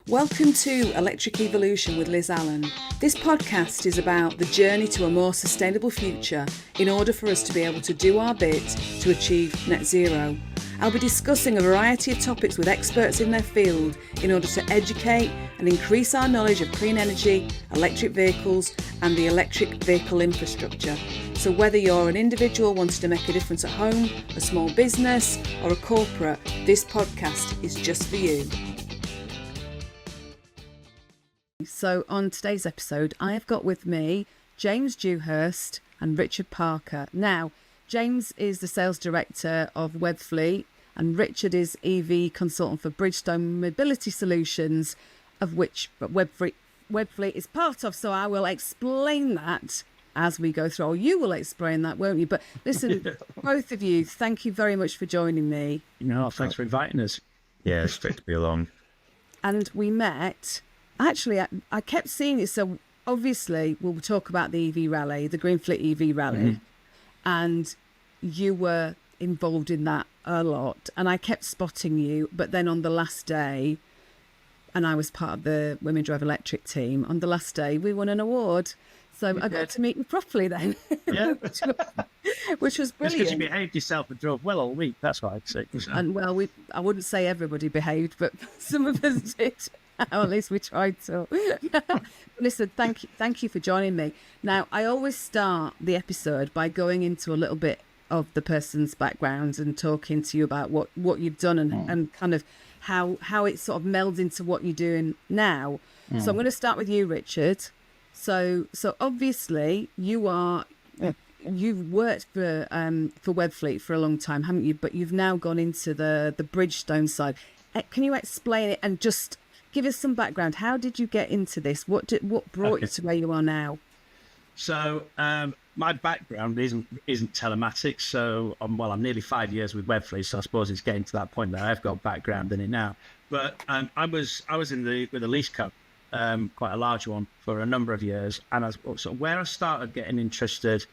Welcome to Electric Evolution with Liz Allan. This podcast is about the journey to a more sustainable future in order for us to be able to do our bit to achieve net zero. I'll be discussing a variety of topics with experts in their field in order to educate and increase our knowledge of clean energy, electric vehicles and the electric vehicle infrastructure. So whether you're an individual wanting to make a difference at home, a small business or a corporate, this podcast is just for you. So on today's episode, I have got with me James Dewhurst and Richard Parker. Now, James is the sales director of Webfleet and Richard is EV consultant for Bridgestone Mobility Solutions, of which Webfleet is part of. So I will explain that as we go through. Or you will explain that, won't you? But listen, both of you, thank you very much for joining me. No, thanks for inviting us. Yeah, it's great to be along. And we met. Actually, I kept seeing it. So obviously, we'll talk about the EV Rally, the Greenfleet EV Rally, and you were involved in that a lot. And I kept spotting you. But then on the last day, and I was part of the Women Drive Electric team, on the last day, we won an award. So I got to meet you properly then, Yeah. which was It's because brilliant. you behaved yourself and drove well all week. That's what I'd say. And well, I wouldn't say everybody behaved, but some of us did. Or at least we tried to. Listen, thank you for joining me. Now, I always start the episode by going into a little bit of the person's background and talking to you about what you've done and kind of how it sort of melds into what you're doing now. So I'm going to start with you, Richard. So obviously you've worked for Webfleet for a long time, haven't you? But you've now gone into the Bridgestone side. Can you explain it and just give us some background? How did you get into this? What brought you to where you are now? So my background isn't telematics. So I'm nearly 5 years with Webfleet, so I suppose it's getting to that point that I've got background in it now. But I was with a lease co, quite a large one, for a number of years, and where I started getting interested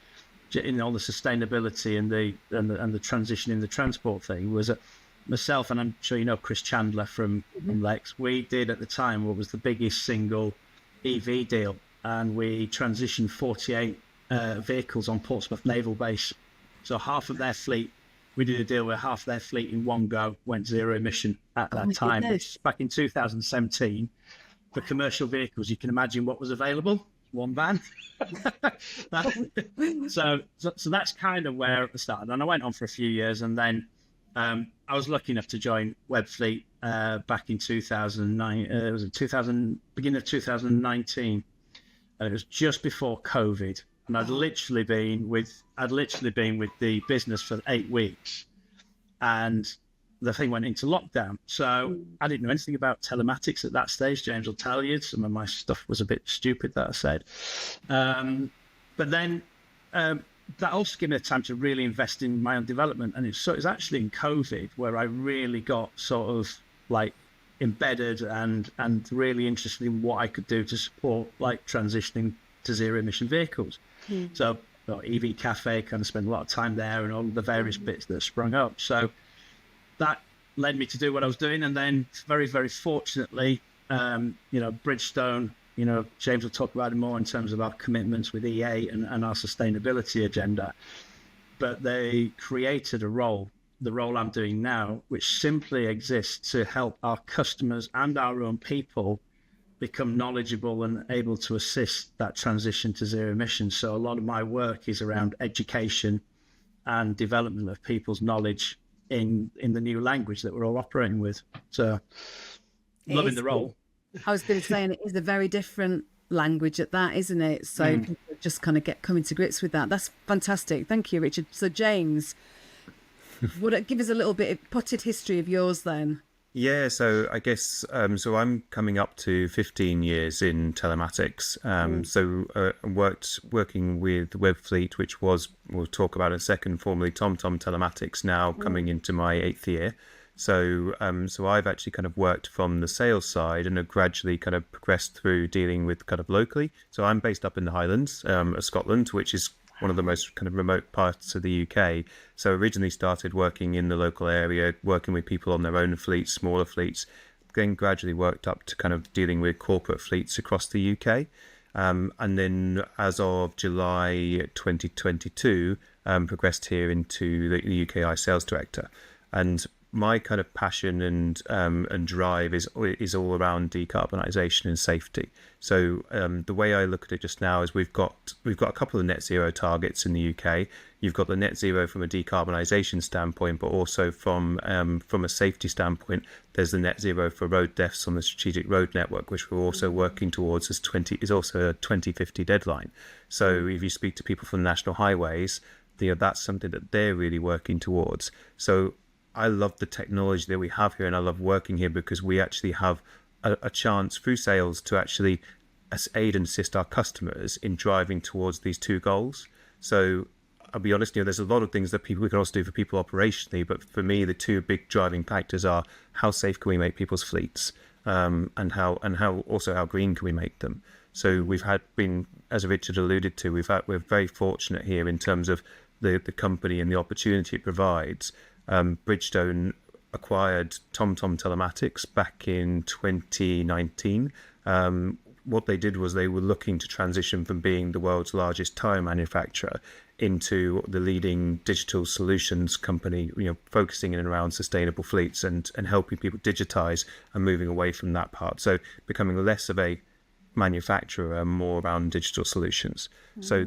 in all the sustainability and the transition in the transport thing was myself, and I'm sure you know Chris Chandler from Lex. We did at the time what was the biggest single EV deal, and we transitioned 48 vehicles on Portsmouth Naval Base. So half of their fleet, we did a deal where half their fleet in one go went zero emission at that time. Goodness. Back in 2017, for commercial vehicles, you can imagine what was available. One van. so that's kind of where it started. And I went on for a few years, and then I was lucky enough to join Webfleet back in 2009. It was beginning of 2019, and it was just before COVID. And I'd literally been with the business for 8 weeks, and the thing went into lockdown. So I didn't know anything about telematics at that stage. James will tell you some of my stuff was a bit stupid that I said, but then. That also gave me the time to really invest in my own development. And it's actually in COVID where I really got sort of like embedded and really interested in what I could do to support like transitioning to zero emission vehicles. So EV Cafe, kind of spent a lot of time there and all the various bits that sprung up. So that led me to do what I was doing. And then very, very fortunately, Bridgestone, James will talk about it more in terms of our commitments with EA and our sustainability agenda. But they created the role I'm doing now, which simply exists to help our customers and our own people become knowledgeable and able to assist that transition to zero emissions. So a lot of my work is around education and development of people's knowledge in the new language that we're all operating with. So loving the role. I was going to say, and it is a very different language at that, isn't it? So people just kind of coming to grips with that. That's fantastic. Thank you, Richard. So James, would it give us a little bit of potted history of yours then? Yeah, so I guess, so I'm coming up to 15 years in telematics. Working with Webfleet, which we'll talk about in a second, formerly TomTom Telematics, now coming into my 8th year. So I've actually kind of worked from the sales side and have gradually kind of progressed through dealing with kind of locally. So I'm based up in the Highlands of Scotland, which is one of the most kind of remote parts of the UK. So originally started working in the local area, working with people on their own fleets, smaller fleets, then gradually worked up to kind of dealing with corporate fleets across the UK. And then as of July 2022, progressed here into the UKI sales director. And my kind of passion and drive is all around decarbonisation and safety. So the way I look at it just now is we've got a couple of net zero targets in the UK. You've got the net zero from a decarbonisation standpoint, but also from a safety standpoint, there's the net zero for road deaths on the strategic road network, which we're also working towards is also a 2050 deadline. So if you speak to people from national highways, that's something that they're really working towards. So I love the technology that we have here, and I love working here because we actually have a chance through sales to actually aid and assist our customers in driving towards these two goals. So I'll be honest, there's a lot of things that we can also do for people operationally, but for me, the two big driving factors are how safe can we make people's fleets, and how green can we make them. So as Richard alluded to, we're very fortunate here in terms of the company and the opportunity it provides. Bridgestone acquired TomTom Telematics back in 2019. What they did was they were looking to transition from being the world's largest tyre manufacturer into the leading digital solutions company, focusing in and around sustainable fleets and helping people digitize and moving away from that part. So becoming less of a manufacturer and more around digital solutions. So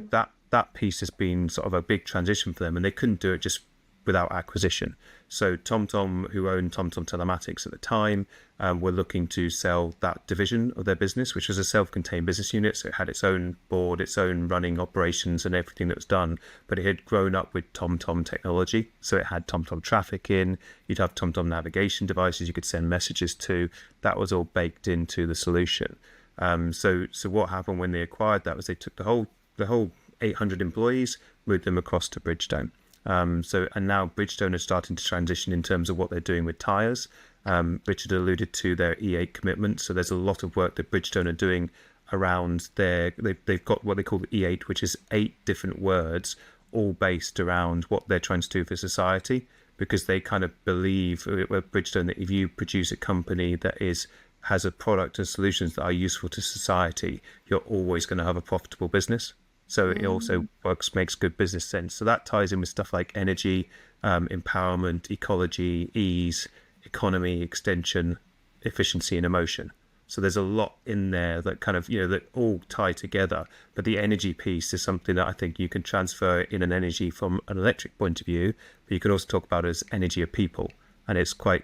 that piece has been sort of a big transition for them, and they couldn't do it just without acquisition. So TomTom, who owned TomTom Telematics at the time, were looking to sell that division of their business, which was a self-contained business unit. So it had its own board, its own running operations and everything that was done. But it had grown up with TomTom technology. So it had TomTom traffic in, you'd have TomTom navigation devices you could send messages to. That was all baked into the solution. So what happened when they acquired that was they took the whole 800 employees, moved them across to Bridgestone. And now Bridgestone is starting to transition in terms of what they're doing with tyres. Richard alluded to their E8 commitment. So there's a lot of work that Bridgestone are doing around they've got what they call the E8, which is 8 different words, all based around what they're trying to do for society, because they kind of believe with Bridgestone that if you produce a company that has a product and solutions that are useful to society, you're always going to have a profitable business. So it also makes good business sense. So that ties in with stuff like energy, empowerment, ecology, ease, economy, extension, efficiency, and emotion. So there's a lot in there that kind of, that all tie together. But the energy piece is something that I think you can transfer in an energy from an electric point of view, but you can also talk about it as energy of people. And it's quite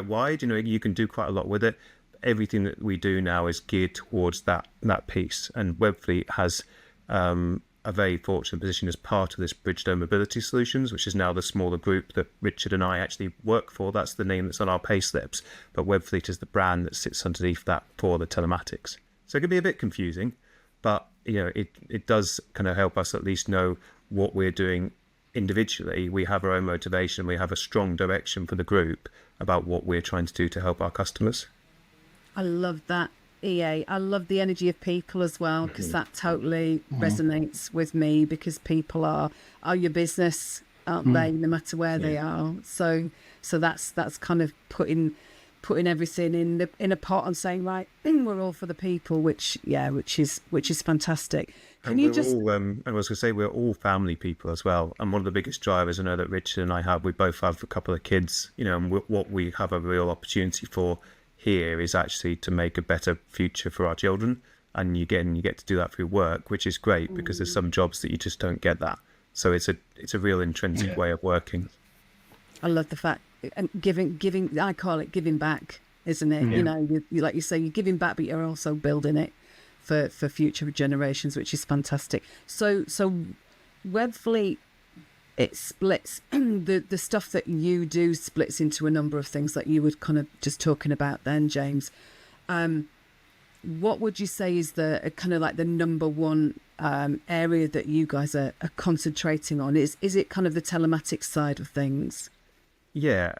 wide, you can do quite a lot with it. Everything that we do now is geared towards that piece. And Webfleet has a very fortunate position as part of this Bridgestone Mobility Solutions, which is now the smaller group that Richard and I actually work for. That's the name that's on our pay slips. But Webfleet is the brand that sits underneath that for the telematics. So it can be a bit confusing, but it does kind of help us at least know what we're doing individually. We have our own motivation. We have a strong direction for the group about what we're trying to do to help our customers. I love that, EA. I love the energy of people as well, because that totally resonates with me, because people are your business, aren't they, no matter where they are. So that's kind of putting everything in a pot and saying, right, we're all for the people, which is fantastic. I was going to say, we're all family people as well. And one of the biggest drivers I know that Richard and I have, we both have a couple of kids, and what we have a real opportunity for here is actually to make a better future for our children. And you get to do that through work, which is great, because there's some jobs that you just don't get that. So it's a real intrinsic way of working. I love the fact, and giving, I call it giving back, isn't it? Yeah. You like you say, you're giving back, but you're also building it for future generations, which is fantastic. So Webfleet, it splits, the stuff that you do splits into a number of things that you were kind of just talking about then, James. What would you say is the kind of like the number one area that you guys are concentrating on? Is it kind of the telematics side of things? Yeah,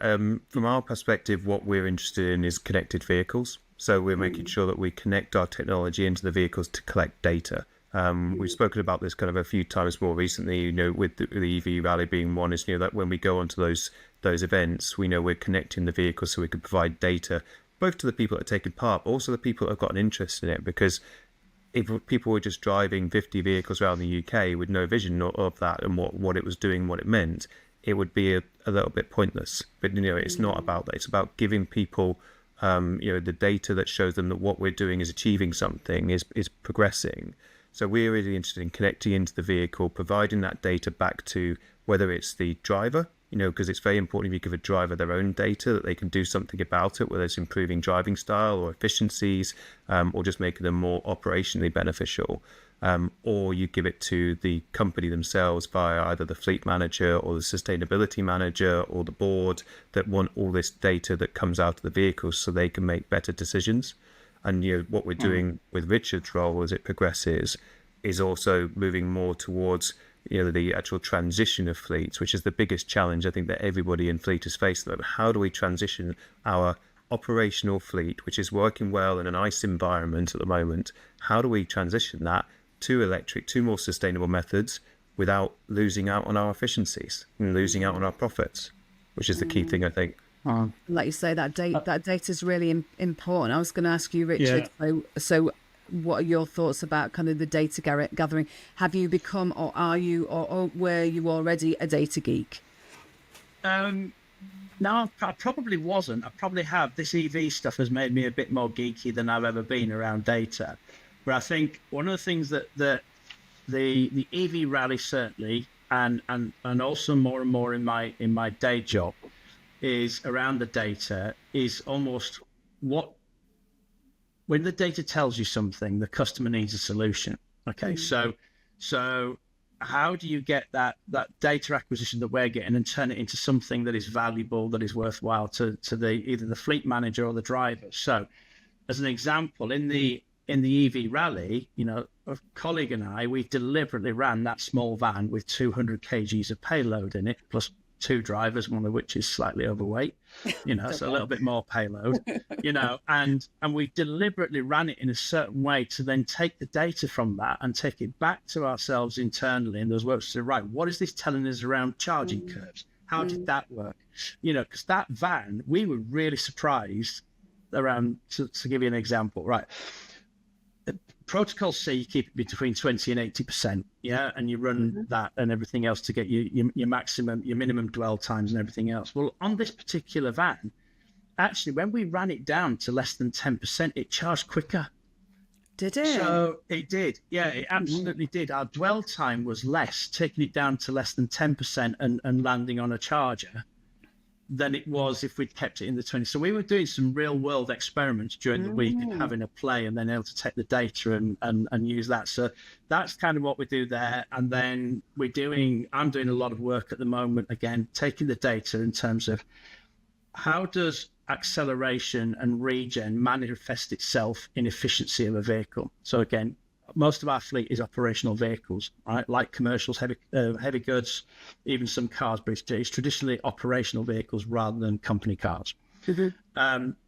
from our perspective, what we're interested in is connected vehicles. So we're making sure that we connect our technology into the vehicles to collect data. We've spoken about this kind of a few times more recently, with the EV Rally being one, is that when we go onto those events, we know we're connecting the vehicles so we can provide data both to the people that are taking part, but also the people that have got an interest in it. Because if people were just driving 50 vehicles around the UK with no vision of that and what it was doing, what it meant, it would be a little bit pointless. But it's not about that. It's about giving people the data that shows them that what we're doing is achieving something, is progressing. So we're really interested in connecting into the vehicle, providing that data back to whether it's the driver, because it's very important if you give a driver their own data that they can do something about it, whether it's improving driving style or efficiencies, or just making them more operationally beneficial. Or you give it to the company themselves via either the fleet manager or the sustainability manager or the board that want all this data that comes out of the vehicles so they can make better decisions. And what we're doing with Richard's role as it progresses is also moving more towards the actual transition of fleets, which is the biggest challenge I think that everybody in fleet is faced with. How do we transition our operational fleet, which is working well in an ICE environment at the moment? How do we transition that to electric, to more sustainable methods without losing out on our efficiencies and losing out on our profits, which is the key thing, I think. Like you say, that data is really important. I was going to ask you, Richard, so what are your thoughts about kind of the data gathering? Have you become, or are you, or were you already a data geek? No, I probably wasn't. I probably have. This EV stuff has made me a bit more geeky than I've ever been around data. But I think one of the things that the EV Rally certainly, and also more and more in my day job, is around the data, is almost when the data tells you something, the customer needs a solution. Okay, so how do you get that data acquisition that we're getting and turn it into something that is valuable, that is worthwhile to either the fleet manager or the driver? So, as an example, in the EV Rally, a colleague and I, we deliberately ran that small van with 200 kgs of payload in it, plus 2 drivers, one of which is slightly overweight, so a little bit more payload, and we deliberately ran it in a certain way to then take the data from that and take it back to ourselves internally. And those works to say, right, what is this telling us around charging curves? How did that work? Because that van, we were really surprised around, to give you an example, right? Protocol C, you keep it between 20 and 80%, and you run that and everything else to get your minimum dwell times and everything else. Well, on this particular van, actually, when we ran it down to less than 10%, it charged quicker. Did it? So it did. Yeah, it absolutely did. Our dwell time was less, taking it down to less than 10% and landing on a charger than it was if we'd kept it in the 20s. So we were doing some real world experiments during the week and having a play and then able to take the data and use that. So that's kind of what we do there. And then I'm doing a lot of work at the moment, again, taking the data in terms of how does acceleration and regen manifest itself in efficiency of a vehicle. So again, most of our fleet is operational vehicles, right? Like commercials, heavy goods, even some cars, but it's traditionally operational vehicles rather than company cars.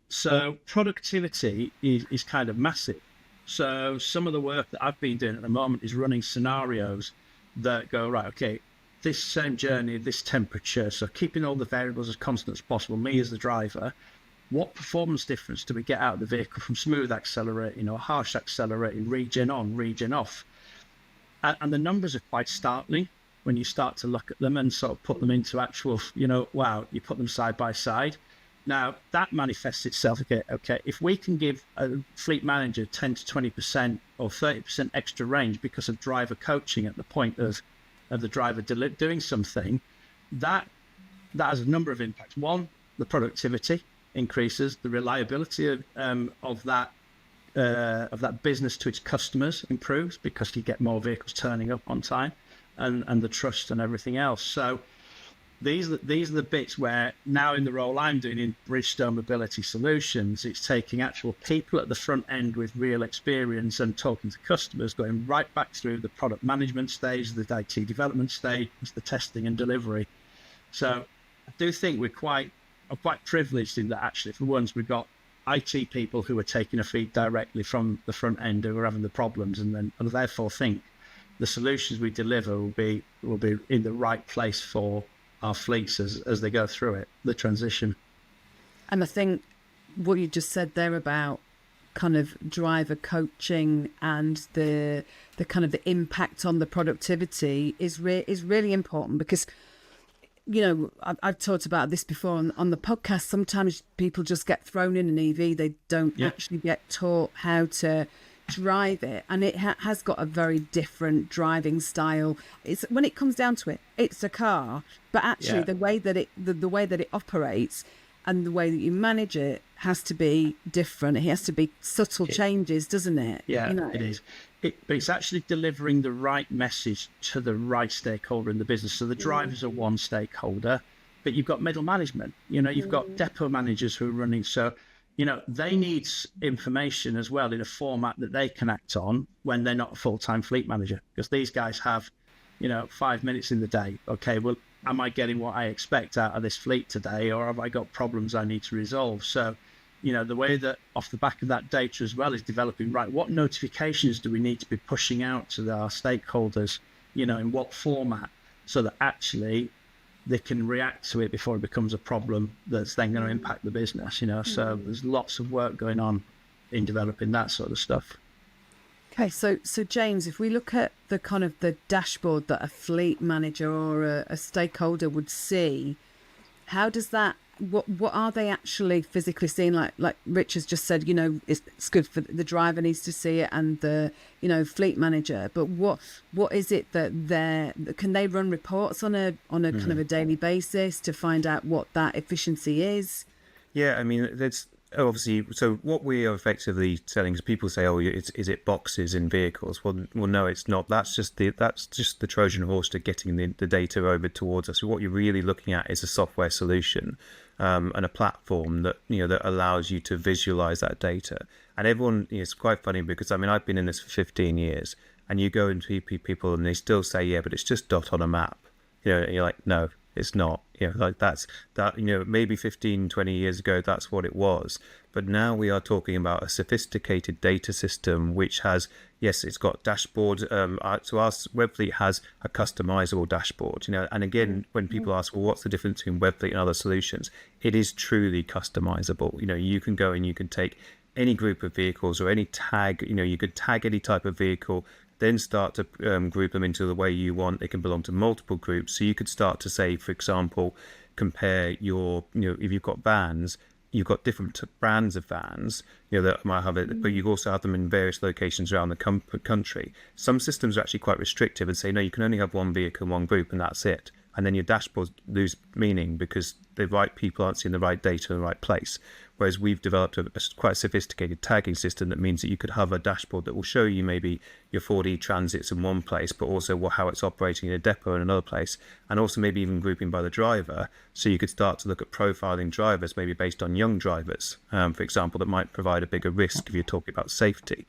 So productivity is kind of massive. So some of the work that I've been doing at the moment is running scenarios that go, right, okay, this same journey, this temperature, so keeping all the variables as constant as possible, me as the driver, what performance difference do we get out of the vehicle from smooth accelerating or harsh accelerating, regen on, regen off? And the numbers are quite startling when you start to look at them and sort of put them into actual, wow, you put them side by side. Now, that manifests itself, okay, if we can give a fleet manager 10 to 20% or 30% extra range because of driver coaching at the point of the driver doing something, that has a number of impacts. One, the productivity increases, the reliability of that business to its customers improves because you get more vehicles turning up on time, and the trust and everything else. So these are the bits where now in the role I'm doing in Bridgestone Mobility Solutions, it's taking actual people at the front end with real experience and talking to customers, going right back through the product management stage, the IT development stage, the testing and delivery. So I do think we're quite privileged in that actually. For once, we've got IT people who are taking a feed directly from the front end who are having the problems, and therefore think the solutions we deliver will be in the right place for our fleets as they go through it, the transition. And I think what you just said there about kind of driver coaching and the kind of the impact on the productivity is really important, because I've talked about this before on the podcast. Sometimes people just get thrown in an EV. They don't actually get taught how to drive it, and it has got a very different driving style. It's, when it comes down to it, it's a car, but actually the way that it operates and the way that you manage it has to be different. It has to be subtle changes, doesn't it? Yeah, it is. But it's actually delivering the right message to the right stakeholder in the business. So the drivers are one stakeholder, but you've got middle management. You've got depot managers who are running. So, they need information as well in a format that they can act on when they're not a full-time fleet manager, because these guys have, 5 minutes in the day. Okay, well, am I getting what I expect out of this fleet today, or have I got problems I need to resolve? So, the way that off the back of that data as well is developing, right, what notifications do we need to be pushing out to our stakeholders, in what format, so that actually they can react to it before it becomes a problem that's then going to impact the business, So there's lots of work going on in developing that sort of stuff. Okay, so James, if we look at the kind of the dashboard that a fleet manager or a stakeholder would see, how does that, what are they actually physically seeing? Like Richard's just said, it's good for the driver needs to see it, and the fleet manager. But what is it that can they run reports on a kind of a daily basis to find out what that efficiency is? Yeah, I mean, that's obviously, so what we are effectively selling is, people say, oh, is it boxes in vehicles? Well, no, it's not. That's just the Trojan horse to getting the data over towards us. So what you're really looking at is a software solution and a platform that that allows you to visualize that data. And everyone, it's quite funny, because I mean, I've been in this for 15 years, and you go into people and they still say, yeah, but it's just dot on a map. And you're like, no, it's not. Like that, maybe 15, 20 years ago, that's what it was. But now we are talking about a sophisticated data system, which has, yes, it's got dashboard. So our Webfleet has a customizable dashboard, and again, when people ask, well, what's the difference between Webfleet and other solutions? It is truly customizable. You can go and you can take any group of vehicles or any tag, you could tag any type of vehicle, then start to group them into the way you want. They can belong to multiple groups. So you could start to say, for example, compare your, if you've got vans, you've got different brands of vans, that might have it, but you also have them in various locations around the country. Some systems are actually quite restrictive and say, no, you can only have one vehicle in one group, and that's it. And then your dashboards lose meaning because the right people aren't seeing the right data in the right place. Whereas we've developed a quite sophisticated tagging system that means that you could have a dashboard that will show you maybe your 4D transits in one place, but also how it's operating in a depot in another place, and also maybe even grouping by the driver. So you could start to look at profiling drivers, maybe based on young drivers, for example, that might provide a bigger risk if you're talking about safety.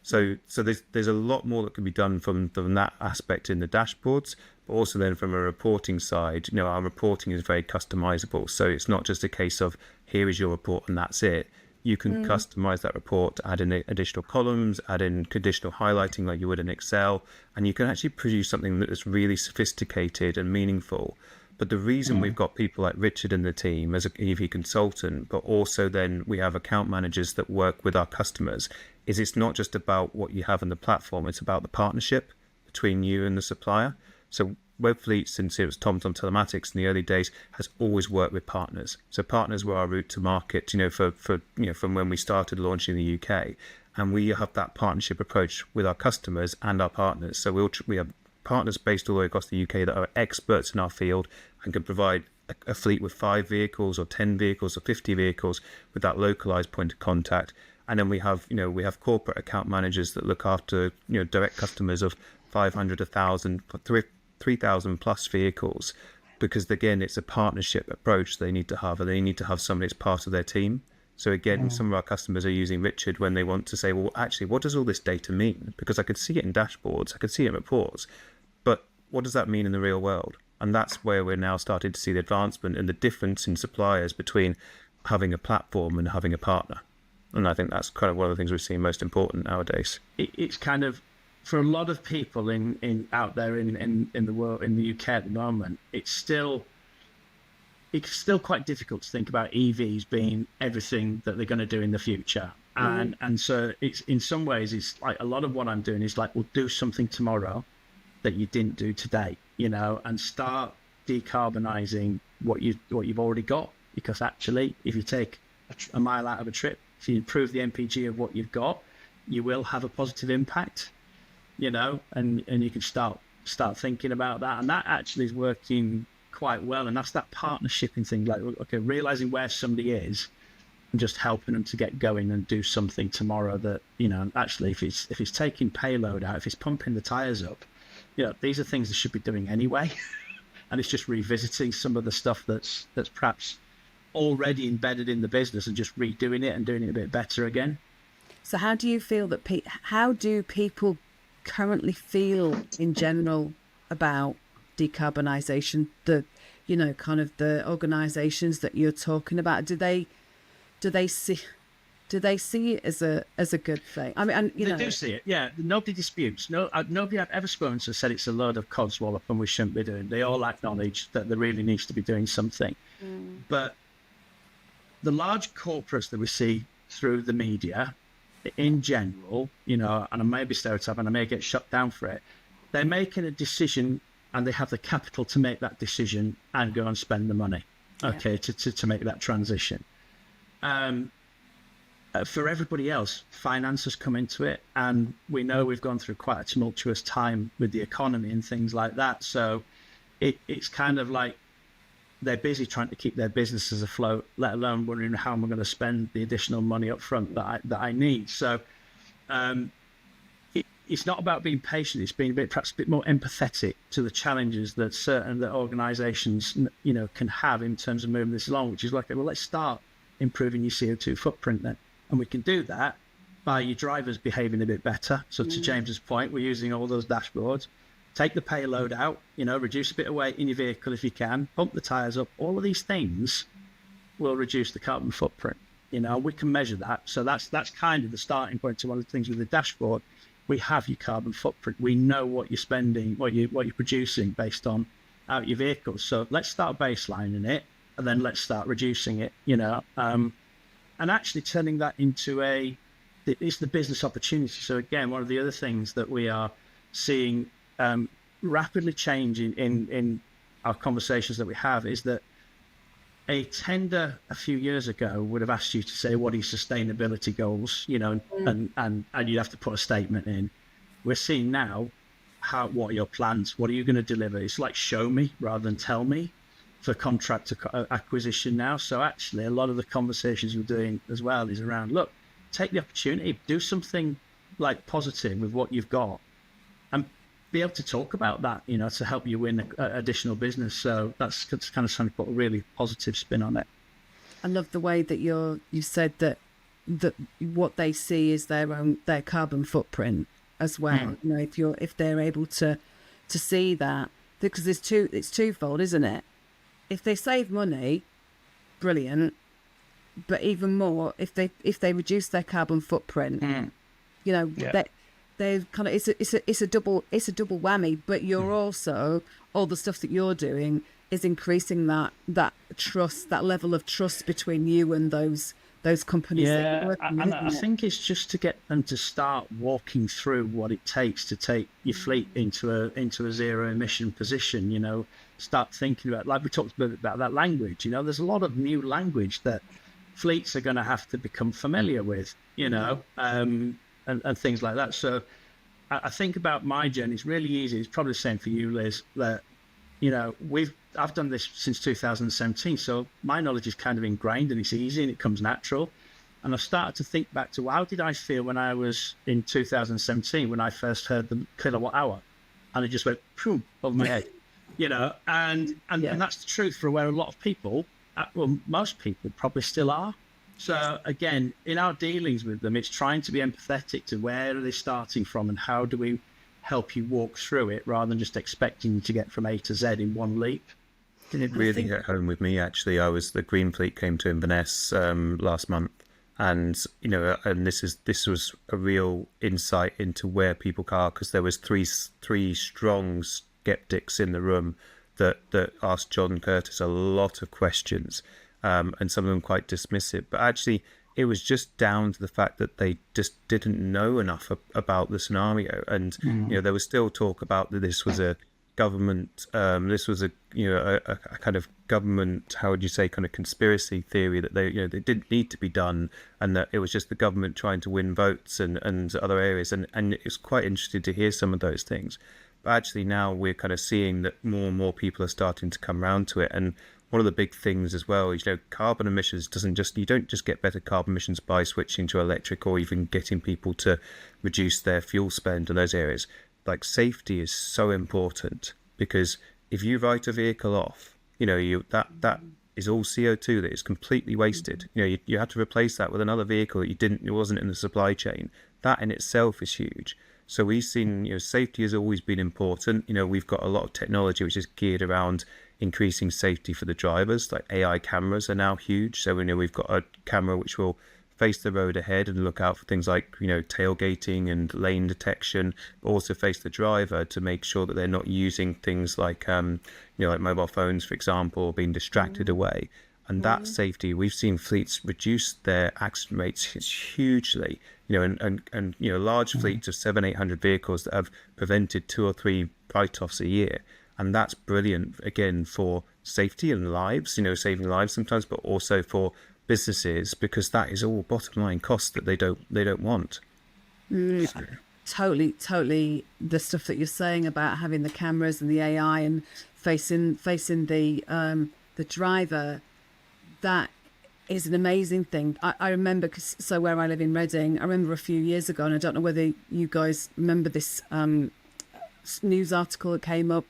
So there's a lot more that can be done from that aspect in the dashboards, but also then from a reporting side, our reporting is very customizable. So it's not just a case of, here is your report and that's it. You can customize that report, add in additional columns, add in conditional highlighting like you would in Excel, and you can actually produce something that is really sophisticated and meaningful. But the reason we've got people like Richard in the team as an EV consultant, but also then we have account managers that work with our customers, is it's not just about what you have in the platform, it's about the partnership between you and the supplier. So Webfleet, since it was TomTom Telematics in the early days, has always worked with partners. So partners were our route to market, from when we started launching in the UK. And we have that partnership approach with our customers and our partners. So we have partners based all the way across the UK that are experts in our field and can provide a fleet with 5 vehicles or 10 vehicles or 50 vehicles with that localized point of contact. And then we have corporate account managers that look after, direct customers of 500, 1,000, 3,000 plus vehicles, because again, it's a partnership approach they need to have, and they need to have somebody as part of their team. So again, some of our customers are using Richard when they want to say, well, actually, what does all this data mean? Because I could see it in dashboards, I could see it in reports, but what does that mean in the real world? And that's where we're now starting to see the advancement and the difference in suppliers between having a platform and having a partner. And I think that's kind of one of the things we're seeing most important nowadays. It's kind of, for a lot of people out there in the world, in the UK at the moment, it's still it's still quite difficult to think about EVs being everything that they're going to do in the future. And so it's, in some ways, it's like a lot of what I'm doing is like, we'll do something tomorrow that you didn't do today, you know, and start decarbonising what you've already got. Because actually, if you take a mile out of a trip, if you improve the MPG of what you've got, you will have a positive impact, you know, and you can start thinking about that. And that actually is working quite well. And that's that partnership thing, like, okay, realizing where somebody is and just helping them to get going and do something tomorrow that, you know, actually if it's taking payload out, if it's pumping the tires up, you know, these are things they should be doing anyway. And it's just revisiting some of the stuff that's perhaps already embedded in the business and just redoing it and doing it a bit better again. So how do you feel that how do people currently feel in general about decarbonisation? The, you know, kind of the organisations that you're talking about, do they see it as a good thing? I mean, and you know, they do see it. Yeah, nobody disputes. Nobody I've ever spoken to said it's a load of codswallop and we shouldn't be doing. They all acknowledge that there really needs to be doing something. But the large corporates that we see through the media, in general, you know, and I may be stereotyping and I may get shut down for it, they're making a decision and they have the capital to make that decision and go and spend the money, okay, to make that transition. For everybody else, finance has come into it, and we know we've gone through quite a tumultuous time with the economy and things like that. So it's kind of like they're busy trying to keep their businesses afloat, let alone wondering how am I going to spend the additional money up front that I need. So it's not about being patient. It's being perhaps a bit more empathetic to the challenges that certain organisations, you know, can have in terms of moving this along, which is like, well, let's start improving your CO2 footprint then. And we can do that by your drivers behaving a bit better. So to James's point, we're using all those dashboards. Take the payload out, you know, reduce a bit of weight in your vehicle if you can, pump the tyres up. All of these things will reduce the carbon footprint. You know, we can measure that. So that's kind of the starting point to one of the things with the dashboard. We have your carbon footprint. We know what you're spending, what you're producing based on out your vehicles. So let's start baselining it, and then let's start reducing it, you know, and actually turning that into it's the business opportunity. So again, one of the other things that we are seeing rapidly changing in our conversations that we have is that a tender a few years ago would have asked you to say, what are your sustainability goals, you know, and you'd have to put a statement in. We're seeing now what are your plans? What are you going to deliver? It's like show me rather than tell me for contract acquisition now. So actually a lot of the conversations we're doing as well is around, look, take the opportunity, do something like positive with what you've got and be able to talk about that, you know, to help you win additional business. So that's kind of trying to put a really positive spin on it. I love the way that you said that what they see is their carbon footprint as well. You know, if they're able to see that, because it's twofold, isn't it? If they save money, brilliant. But even more, if they reduce their carbon footprint, you know, they're kind of it's a double whammy. But you're also, all the stuff that you're doing is increasing that trust, that level of trust between you and those companies. Yeah, and I think it's just to get them to start walking through what it takes to take your fleet into a zero emission position. You know, start thinking about, like we talked about that language. You know, there's a lot of new language that fleets are going to have to become familiar with. You know, and things like that. So I think about my journey. It's really easy. It's probably the same for you, Liz. That, you know, I've done this since 2017, so my knowledge is kind of ingrained and it's easy and it comes natural. And I've started to think back to how did I feel when I was in 2017 when I first heard the kilowatt hour, and it just went boom over my head, you know. And that's the truth for where a lot of people, well, most people probably still are. So again, in our dealings with them, it's trying to be empathetic to where are they starting from and how do we help you walk through it rather than just expecting you to get from A to Z in one leap. It really hit home with me, actually. The Greenfleet came to Inverness last month, and you know, and this was a real insight into where people are, because there was three strong skeptics in the room that asked John Curtis a lot of questions, and some of them quite dismissive. But actually, it was just down to the fact that they just didn't know enough about the scenario. And there was still talk about that this was a government, this was a kind of government, how would you say, kind of conspiracy theory, that they didn't need to be done, and that it was just the government trying to win votes and other areas. And it's quite interesting to hear some of those things. But actually now we're kind of seeing that more and more people are starting to come around to it. And one of the big things as well is, carbon emissions you don't just get better carbon emissions by switching to electric or even getting people to reduce their fuel spend in those areas. Like, safety is so important, because if you write a vehicle off, that is all CO2 that is completely wasted. You have to replace that with another vehicle that it wasn't in the supply chain. That in itself is huge. So we've seen, safety has always been important. We've got a lot of technology which is geared around increasing safety for the drivers. Like, AI cameras are now huge. So we've got a camera which will face the road ahead and look out for things like tailgating and lane detection, but also face the driver to make sure that they're not using things like like mobile phones, for example, or being distracted away. And that safety, we've seen fleets reduce their accident rates hugely. And large fleets of 700-800 vehicles that have prevented 2 or 3 write-offs a year. And that's brilliant, again, for safety and lives, saving lives sometimes, but also for businesses, because that is all bottom line costs that they don't want. Totally the stuff that you're saying about having the cameras and the AI and facing the driver, that is an amazing thing. I remember, so where I live in Reading, I remember a few years ago, and I don't know whether you guys remember this news article that came up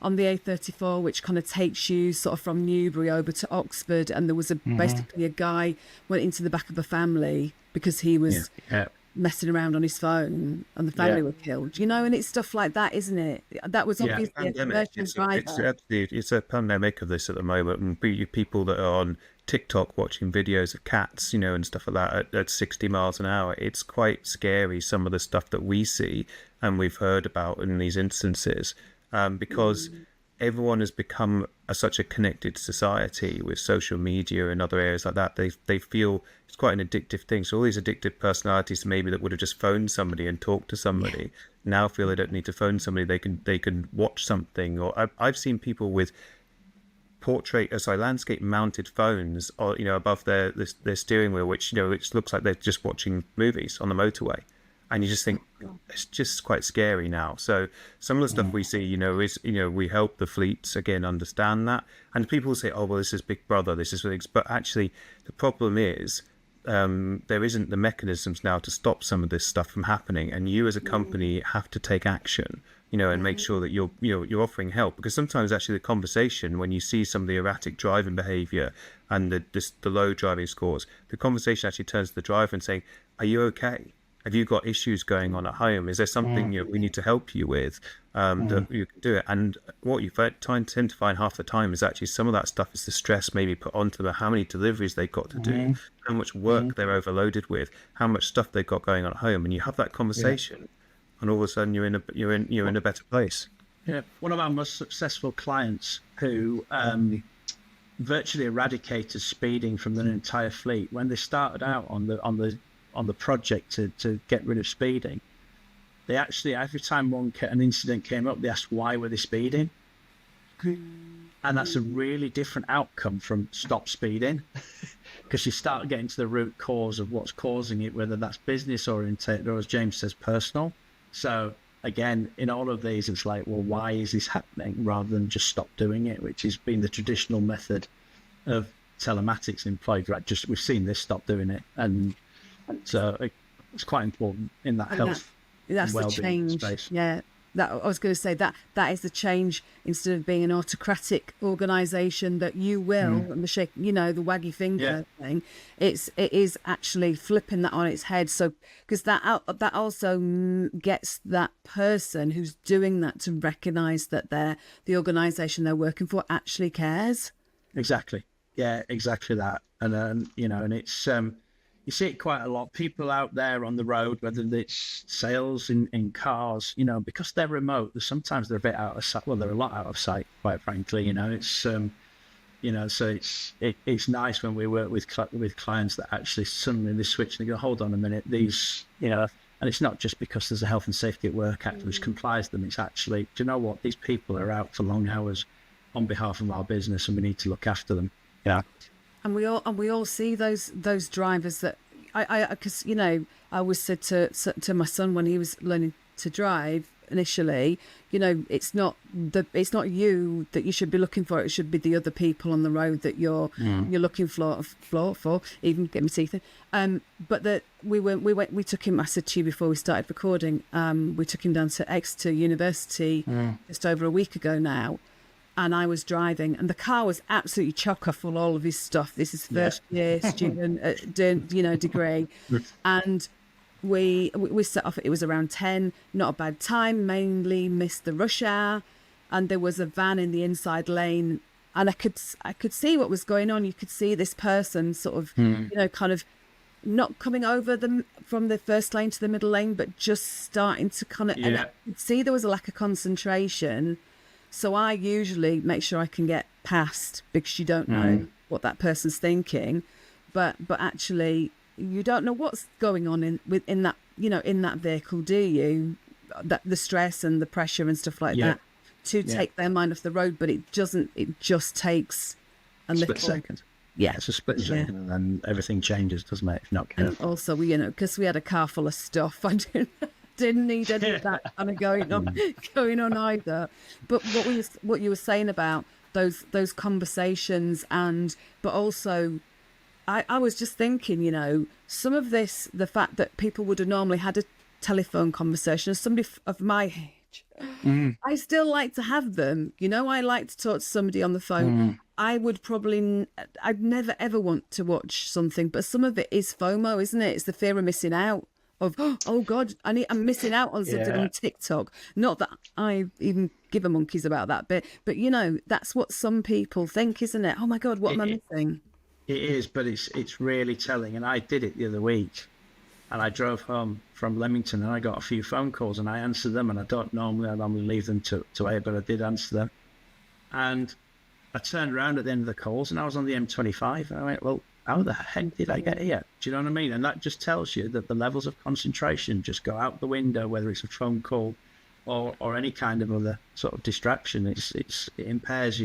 on the A34, which kind of takes you sort of from Newbury over to Oxford, and there was basically a guy went into the back of a family because he was messing around on his phone, and the family were killed. And it's stuff like that, isn't it? That was obviously a commercial driver. It's a pandemic of this at the moment, and people that are on TikTok watching videos of cats, and stuff like that at 60 miles an hour. It's quite scary, some of the stuff that we see and we've heard about in these instances. Because everyone has become such a connected society with social media and other areas like that. They feel it's quite an addictive thing. So all these addictive personalities, maybe that would have just phoned somebody and talked to somebody, now feel they don't need to phone somebody. They can watch something. Or I've seen people with landscape mounted phones, or above their steering wheel, which looks like they're just watching movies on the motorway. And you just think it's just quite scary now. So some of the stuff we see, is we help the fleets again understand that. And people say, oh well, this is Big Brother, this is things. But actually, the problem is there isn't the mechanisms now to stop some of this stuff from happening. And you as a company have to take action, and make sure that you're offering help. Because sometimes actually the conversation, when you see some of the erratic driving behaviour and the low driving scores, the conversation actually turns to the driver and saying, are you okay? Have you got issues going on at home? Is there something we need to help you with that you can do it? And what you tend to find half the time is actually some of that stuff is the stress maybe put onto them, how many deliveries they've got to do, how much work they're overloaded with, how much stuff they've got going on at home. And you have that conversation, and all of a sudden you're in a better place. Yeah, one of our most successful clients who virtually eradicated speeding from their entire fleet when they started out on the project to get rid of speeding. They actually, every time an incident came up, they asked why were they speeding, and that's a really different outcome from stop speeding, because you start getting to the root cause of what's causing it, whether that's business oriented or, as James says, personal. So again, in all of these, it's like, well, why is this happening, rather than just stop doing it, which has been the traditional method of telematics employed. Right, just we've seen this, stop doing it. And so it's quite important in that health that's and the well-being change. space. Yeah, that I was going to say that is the change. Instead of being an autocratic organisation that you will and the shake, the waggy finger thing, it is actually flipping that on its head. So because that also gets that person who's doing that to recognise that the organisation they're working for actually cares. Exactly. Yeah, exactly that. And and it's you see it quite a lot. People out there on the road, whether it's sales in cars, you know, because they're remote, sometimes they're a bit out of sight. Well, they're a lot out of sight, quite frankly. You know, it's you know, so it's nice when we work with clients that actually suddenly they switch and they go, hold on a minute, these, you know, and it's not just because there's a Health and Safety at Work Act which complies them. It's actually, do you know what? These people are out for long hours on behalf of our business, and we need to look after them. Yeah. And we all see those drivers that because you know, I always said to my son when he was learning to drive initially, you know, it's not you that you should be looking for. It should be the other people on the road that you're looking for. Even get my teeth in. But that we took him. I said to you before we started recording. We took him down to Exeter University just over a week ago now. And I was driving, and the car was absolutely chocker full of all of his stuff. This is first year student, degree, and we set off. It was around 10. Not a bad time. Mainly missed the rush hour, and there was a van in the inside lane, and I could see what was going on. You could see this person sort of, you know, kind of not coming over from the first lane to the middle lane, but just starting to kind of. And I could see there was a lack of concentration. So I usually make sure I can get past, because you don't know what that person's thinking, but actually you don't know what's going on in that, you know, in that vehicle, do you? That the stress and the pressure and stuff like that to take their mind off the road, but it doesn't. It just takes a little second. Yeah, it's a split second, and then everything changes, doesn't it? If not careful. And also, you know, because we had a car full of stuff, I didn't need any of that kind of going on either. But what you were saying about those conversations, but also I was just thinking, you know, some of this, the fact that people would have normally had a telephone conversation, as somebody of my age, I still like to have them. You know, I like to talk to somebody on the phone. I'd never ever want to watch something, but some of it is FOMO, isn't it? It's the fear of missing out. Of, oh God, I'm missing out on something on TikTok. Not that I even give a monkeys about that, but you know, that's what some people think, isn't it? Oh my God, what am I missing? It is, but it's really telling. And I did it the other week, and I drove home from Leamington, and I got a few phone calls, and I answered them, and I normally leave them to air, but I did answer them. And I turned around at the end of the calls, and I was on the M25, and I went, well, how the heck did I get here? Do you know what I mean? And that just tells you that the levels of concentration just go out the window, whether it's a phone call or any kind of other sort of distraction. It impairs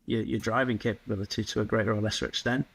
your driving capability to a greater or lesser extent.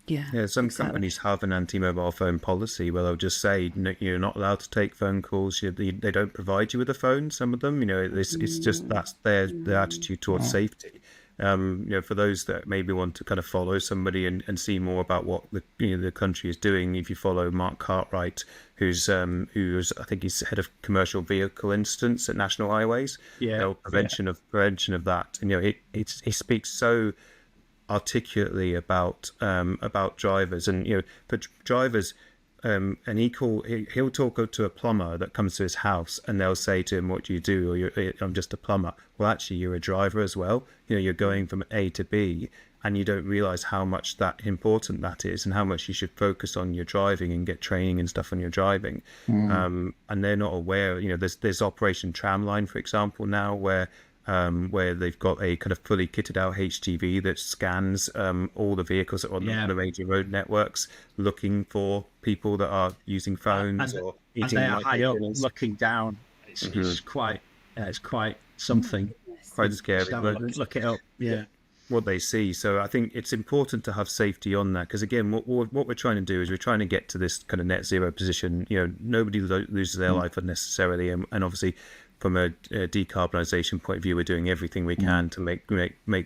Yeah, some companies have an anti-mobile phone policy where they'll just say you're not allowed to take phone calls. They don't provide you with a phone. Some of them, you know, it's just that's their attitude towards safety. You know, for those that maybe want to kind of follow somebody and see more about what the country is doing, if you follow Mark Cartwright, who's I think he's head of commercial vehicle incidents at National Highways, prevention of that, and you know, he speaks so articulately about drivers, and you know, for drivers. And he'll talk to a plumber that comes to his house, and they'll say to him, "What do you do?" Or "I'm just a plumber." Well, actually, you're a driver as well. You know, you're going from A to B, and you don't realise how much that important that is, and how much you should focus on your driving and get training and stuff on your driving. And they're not aware. You know, there's Operation Tramline, for example, now where they've got a kind of fully kitted out HTV that scans all the vehicles that are on the major road networks, looking for people that are using phones or eating. And they are high up, looking down. It's quite something. Quite scary. Look it up. Yeah. What they see. So I think it's important to have safety on that, because again, what we're trying to do is we're trying to get to this kind of net zero position. You know, nobody loses their life unnecessarily, and obviously, from a decarbonisation point of view, we're doing everything we can to make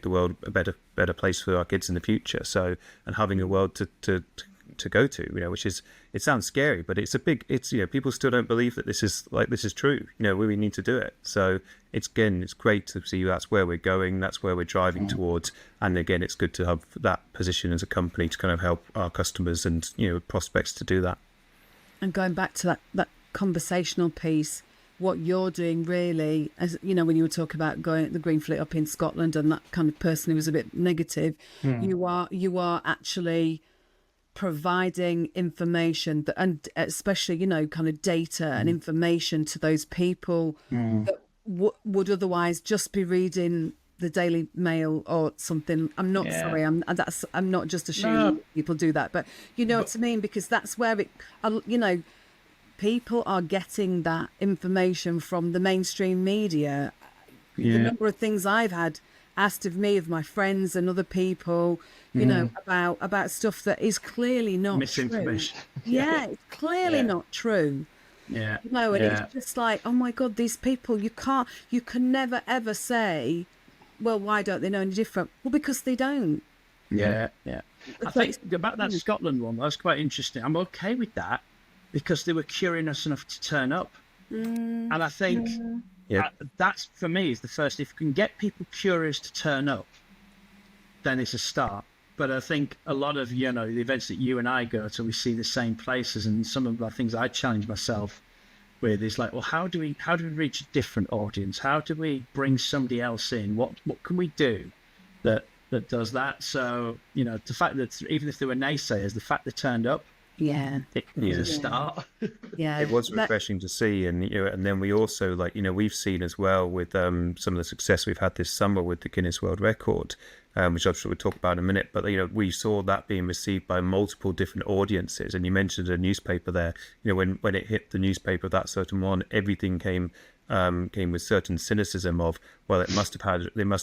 the world a better place for our kids in the future. So, and having a world to go to, you know, which is, it sounds scary, but it's you know, people still don't believe that this is true. You know, we need to do it. So it's great to see that's where we're going, that's where we're driving towards, and again, it's good to have that position as a company to kind of help our customers and, you know, prospects to do that. And going back to that conversational piece, what you're doing really, as you know, when you were talking about going at the Greenfleet up in Scotland and that kind of person who was a bit negative, you are actually providing information that, and especially, you know, kind of data and information to those people that would otherwise just be reading the Daily Mail or something. I'm not sorry. I'm not just assuming people do that, but you know what I mean, because that's where it, you know, people are getting that information from the mainstream media. The number of things I've had asked of me, of my friends and other people, you know, about stuff that is clearly not misinformation. True. It's clearly not true. Yeah. You know, and it's just like, oh my God, these people, you can never ever say, well, why don't they know any different? Well, because they don't. Yeah. I think about that Scotland one, that's quite interesting. I'm okay with that because they were curious enough to turn up. And I think that's, for me, is the first. If you can get people curious to turn up, then it's a start. But I think a lot of, you know, the events that you and I go to, we see the same places, and some of the things I challenge myself with is like, well, how do we reach a different audience? How do we bring somebody else in? What can we do that does that? So, you know, the fact that even if there were naysayers, the fact they turned up, it is a start. It was refreshing to see, and you know, and then we also, like, you know, we've seen as well with some of the success we've had this summer with the Guinness World Record, which I'm sure we'll talk about in a minute. But you know, we saw that being received by multiple different audiences, and you mentioned a newspaper there. You know, when it hit the newspaper, that certain one, everything came with certain cynicism of, well, there must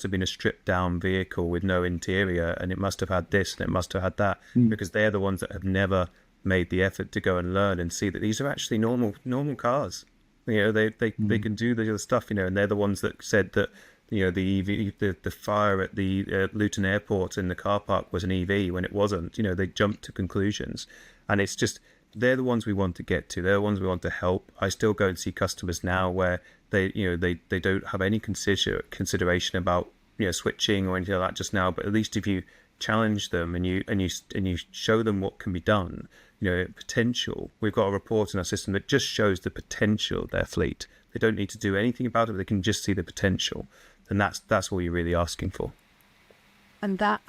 have been a stripped down vehicle with no interior, and it must have had this and it must have had that, because they're the ones that have never made the effort to go and learn and see that these are actually normal cars. You know, they can do the other stuff, you know, and they're the ones that said that, you know, the EV, the fire at the Luton Airport in the car park was an EV when it wasn't. You know, they jumped to conclusions, and it's just, they're the ones we want to get to. They're the ones we want to help. I still go and see customers now where they don't have any consideration about, you know, switching or anything like that just now. But at least if you challenge them and you show them what can be done, you know, potential. We've got a report in our system that just shows the potential of their fleet. They don't need to do anything about it. They can just see the potential, and that's all you're really asking for. And that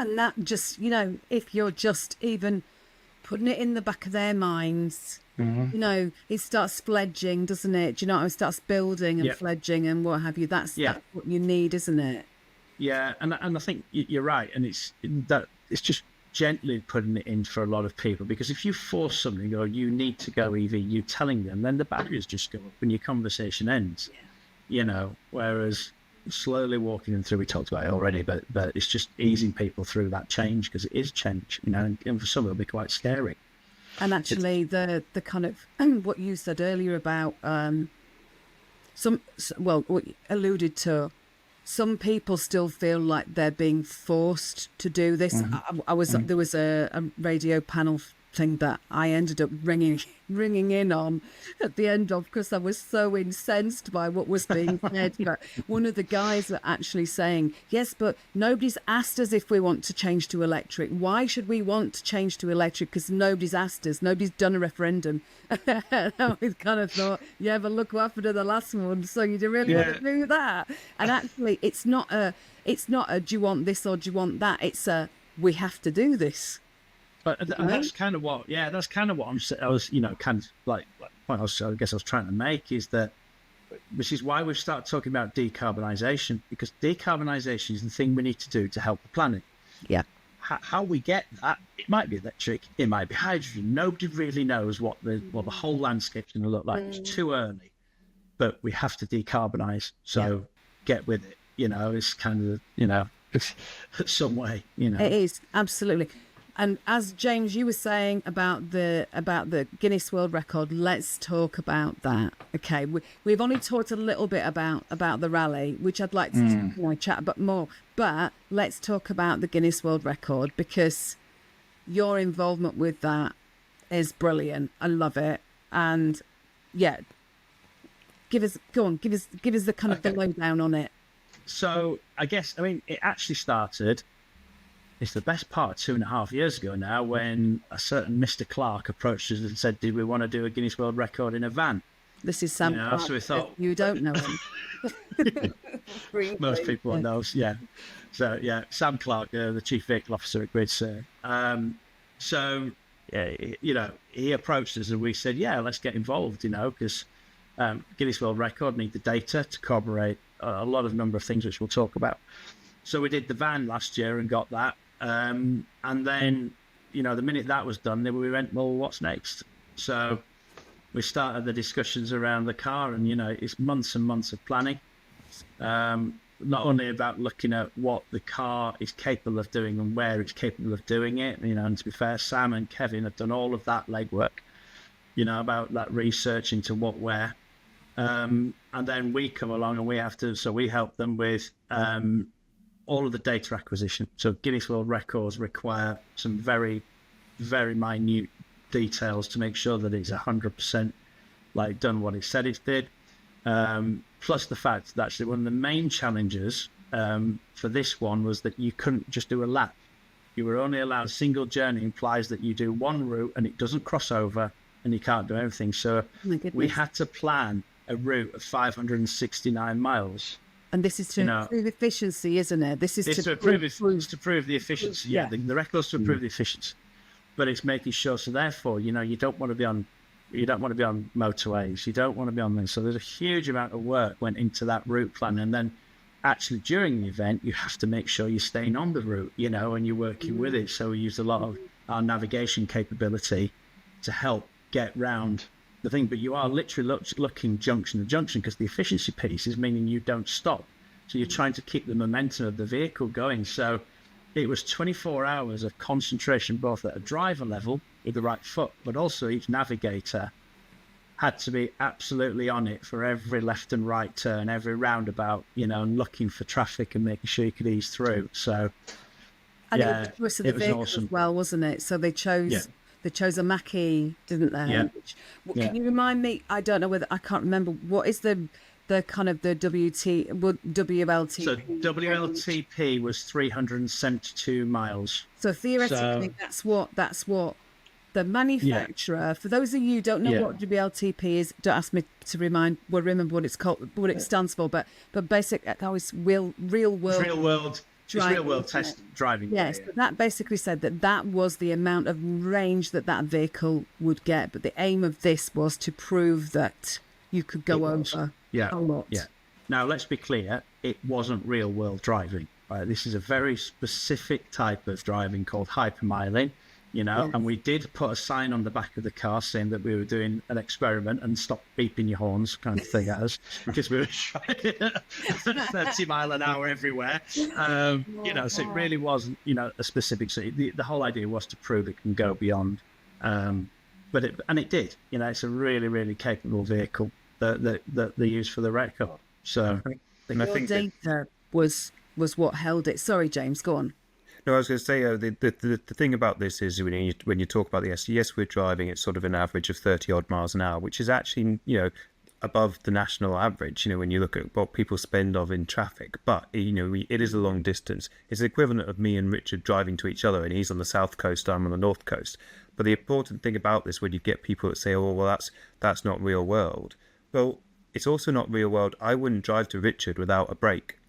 just, you know, if you're just even putting it in the back of their minds, you know, it starts fledging, doesn't it? Do you know, it starts building and fledging and what have you. That's what you need, isn't it? Yeah, and I think you're right, and it's just gently putting it in for a lot of people, because if you force something or you need to go EV, you telling them, then the barriers just go up and your conversation ends. You know, whereas slowly walking them through, we talked about it already, but it's just easing people through that change, because it is change, you know, and for some it'll be quite scary. And actually, the kind of what you said earlier about what you alluded to, some people still feel like they're being forced to do this. There was a radio panel thing that I ended up ringing in on at the end of, because I was so incensed by what was being said. But one of the guys were actually saying, yes, but nobody's asked us if we want to change to electric. Why should we want to change to electric? Because nobody's asked us. Nobody's done a referendum. And I kind of thought, yeah, but look what happened to the last one. So you really want to do that? And actually, it's not a do you want this or do you want that? It's a, we have to do this. But that's kind of what, I was, you know, kind of like point I guess I was trying to make is that, which is why we've started talking about decarbonisation, because decarbonisation is the thing we need to do to help the planet. Yeah. How we get that, it might be electric, it might be hydrogen. Nobody really knows what the whole landscape's going to look like. It's too early, but we have to decarbonise. So get with it. You know, it's kind of, you know, some way. You know, it is absolutely. And as James, you were saying about the Guinness World Record, let's talk about that. Okay, we've only talked a little bit about the rally, which I'd like to chat about more. But let's talk about the Guinness World Record, because your involvement with that is brilliant. I love it. And yeah, give us the kind of the lowdown on it. So I mean, it actually started. It's the best part 2.5 years ago now, when a certain Mr. Clark approached us and said, did we want to do a Guinness World Record in a van? This is Sam Clark. So we thought, you don't know him. Most people know, yeah. So, yeah, Sam Clark, the Chief Vehicle Officer at Gridstone. So he approached us and we said, yeah, let's get involved, because Guinness World Record need the data to corroborate a lot of number of things which we'll talk about. So we did the van last year and got that. And then, the minute that was done, then we went, well, what's next? So we started the discussions around the car, and, it's months and months of planning. Not only about looking at what the car is capable of doing and where it's capable of doing it, and to be fair, Sam and Kevin have done all of that legwork, about that research into what, where. And then we come along and we have to, so we help them with all of the data acquisition. So Guinness World Records require some very, very minute details to make sure that it's 100% like done what it said it did. Plus the fact that actually one of the main challenges for this one was that you couldn't just do a lap. You were only allowed a single journey, implies that you do one route and it doesn't cross over and you can't do everything. So we had to plan a route of 569 miles. And this is to improve efficiency, isn't it? This is to prove the efficiency. Yeah, the record's to improve the efficiency, but it's making sure. So therefore, you don't want to be on motorways. You don't want to be on them. So there's a huge amount of work went into that route plan, and then actually during the event, you have to make sure you're staying on the route, and you're working with it. So we used a lot of our navigation capability to help get round the thing, but you are literally looking junction to junction, because the efficiency piece is meaning you don't stop. So you're trying to keep the momentum of the vehicle going. So it was 24 hours of concentration, both at a driver level with the right foot, but also each navigator had to be absolutely on it for every left and right turn, every roundabout, and looking for traffic and making sure you could ease through. So and it was the vehicle awesome as well, wasn't it? So they chose a Mackie, didn't they? Yeah. Can you remind me? I don't know whether I can't remember. What is the kind of the WLTP? So WLTP was 372 miles. So theoretically, that's what the manufacturer. For those of you who don't know what WLTP is, don't ask me to remember what it's called, what it stands for. But basic, it's real world. Driving, it's real world test driving. Yes, but that basically said that was the amount of range that vehicle would get. But the aim of this was to prove that you could go over a lot. Yeah. Now, let's be clear, it wasn't real world driving. Right? This is a very specific type of driving called hypermiling, and we did put a sign on the back of the car saying that we were doing an experiment and stop beeping your horns kind of thing at us, because we were trying 30 mile an hour everywhere. So it really wasn't, a specific, so the whole idea was to prove it can go beyond, but it did, it's a really, really capable vehicle that they use for the record. So I think data was what held it. Sorry, James, go on. No, I was going to say the thing about this is when you talk about the yes, we're driving at sort of an average of 30 odd miles an hour, which is actually above the national average. When you look at what people spend in traffic, but it is a long distance. It's the equivalent of me and Richard driving to each other, and he's on the south coast, I'm on the north coast. But the important thing about this, when you get people that say, "Oh, well, that's not real world," well, it's also not real world. I wouldn't drive to Richard without a break.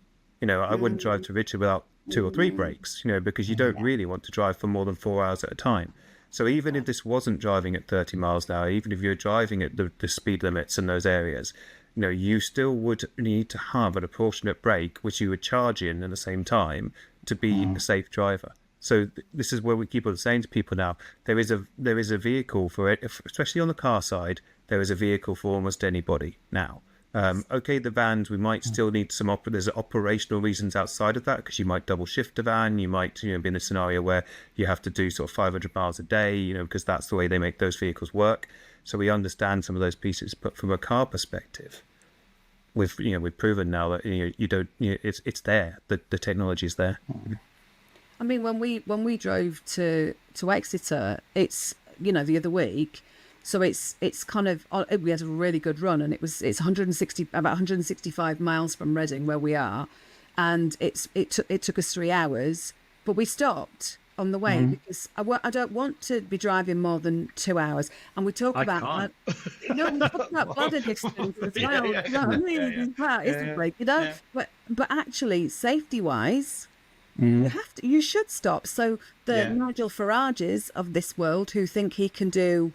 I wouldn't drive to Richard without 2 or 3 breaks, because you don't really want to drive for more than 4 hours at a time. So even if this wasn't driving at 30 miles an hour, even if you're driving at the speed limits in those areas, you still would need to have an apportionate brake, which you would charge in at the same time to be a safe driver. So this is where we keep on saying to people now, there is a vehicle for it, especially on the car side, there is a vehicle for almost anybody now. Okay, the vans, we might still need there's operational reasons outside of that, because you might double shift a van, you might be in a scenario where you have to do sort of 500 miles a day, because that's the way they make those vehicles work. So we understand some of those pieces, but from a car perspective, we've proven now that you don't, it's there, the technology is there. I mean, when we drove to Exeter, it's the other week. So it's kind of, we had a really good run, and it's about 165 miles from Reading where we are, and it took us 3 hours, but we stopped on the way because I don't want to be driving more than 2 hours. And we talk about bladder distance as well. But actually, safety wise, You should stop. So the Yeah. Nigel Farages of this world who think he can do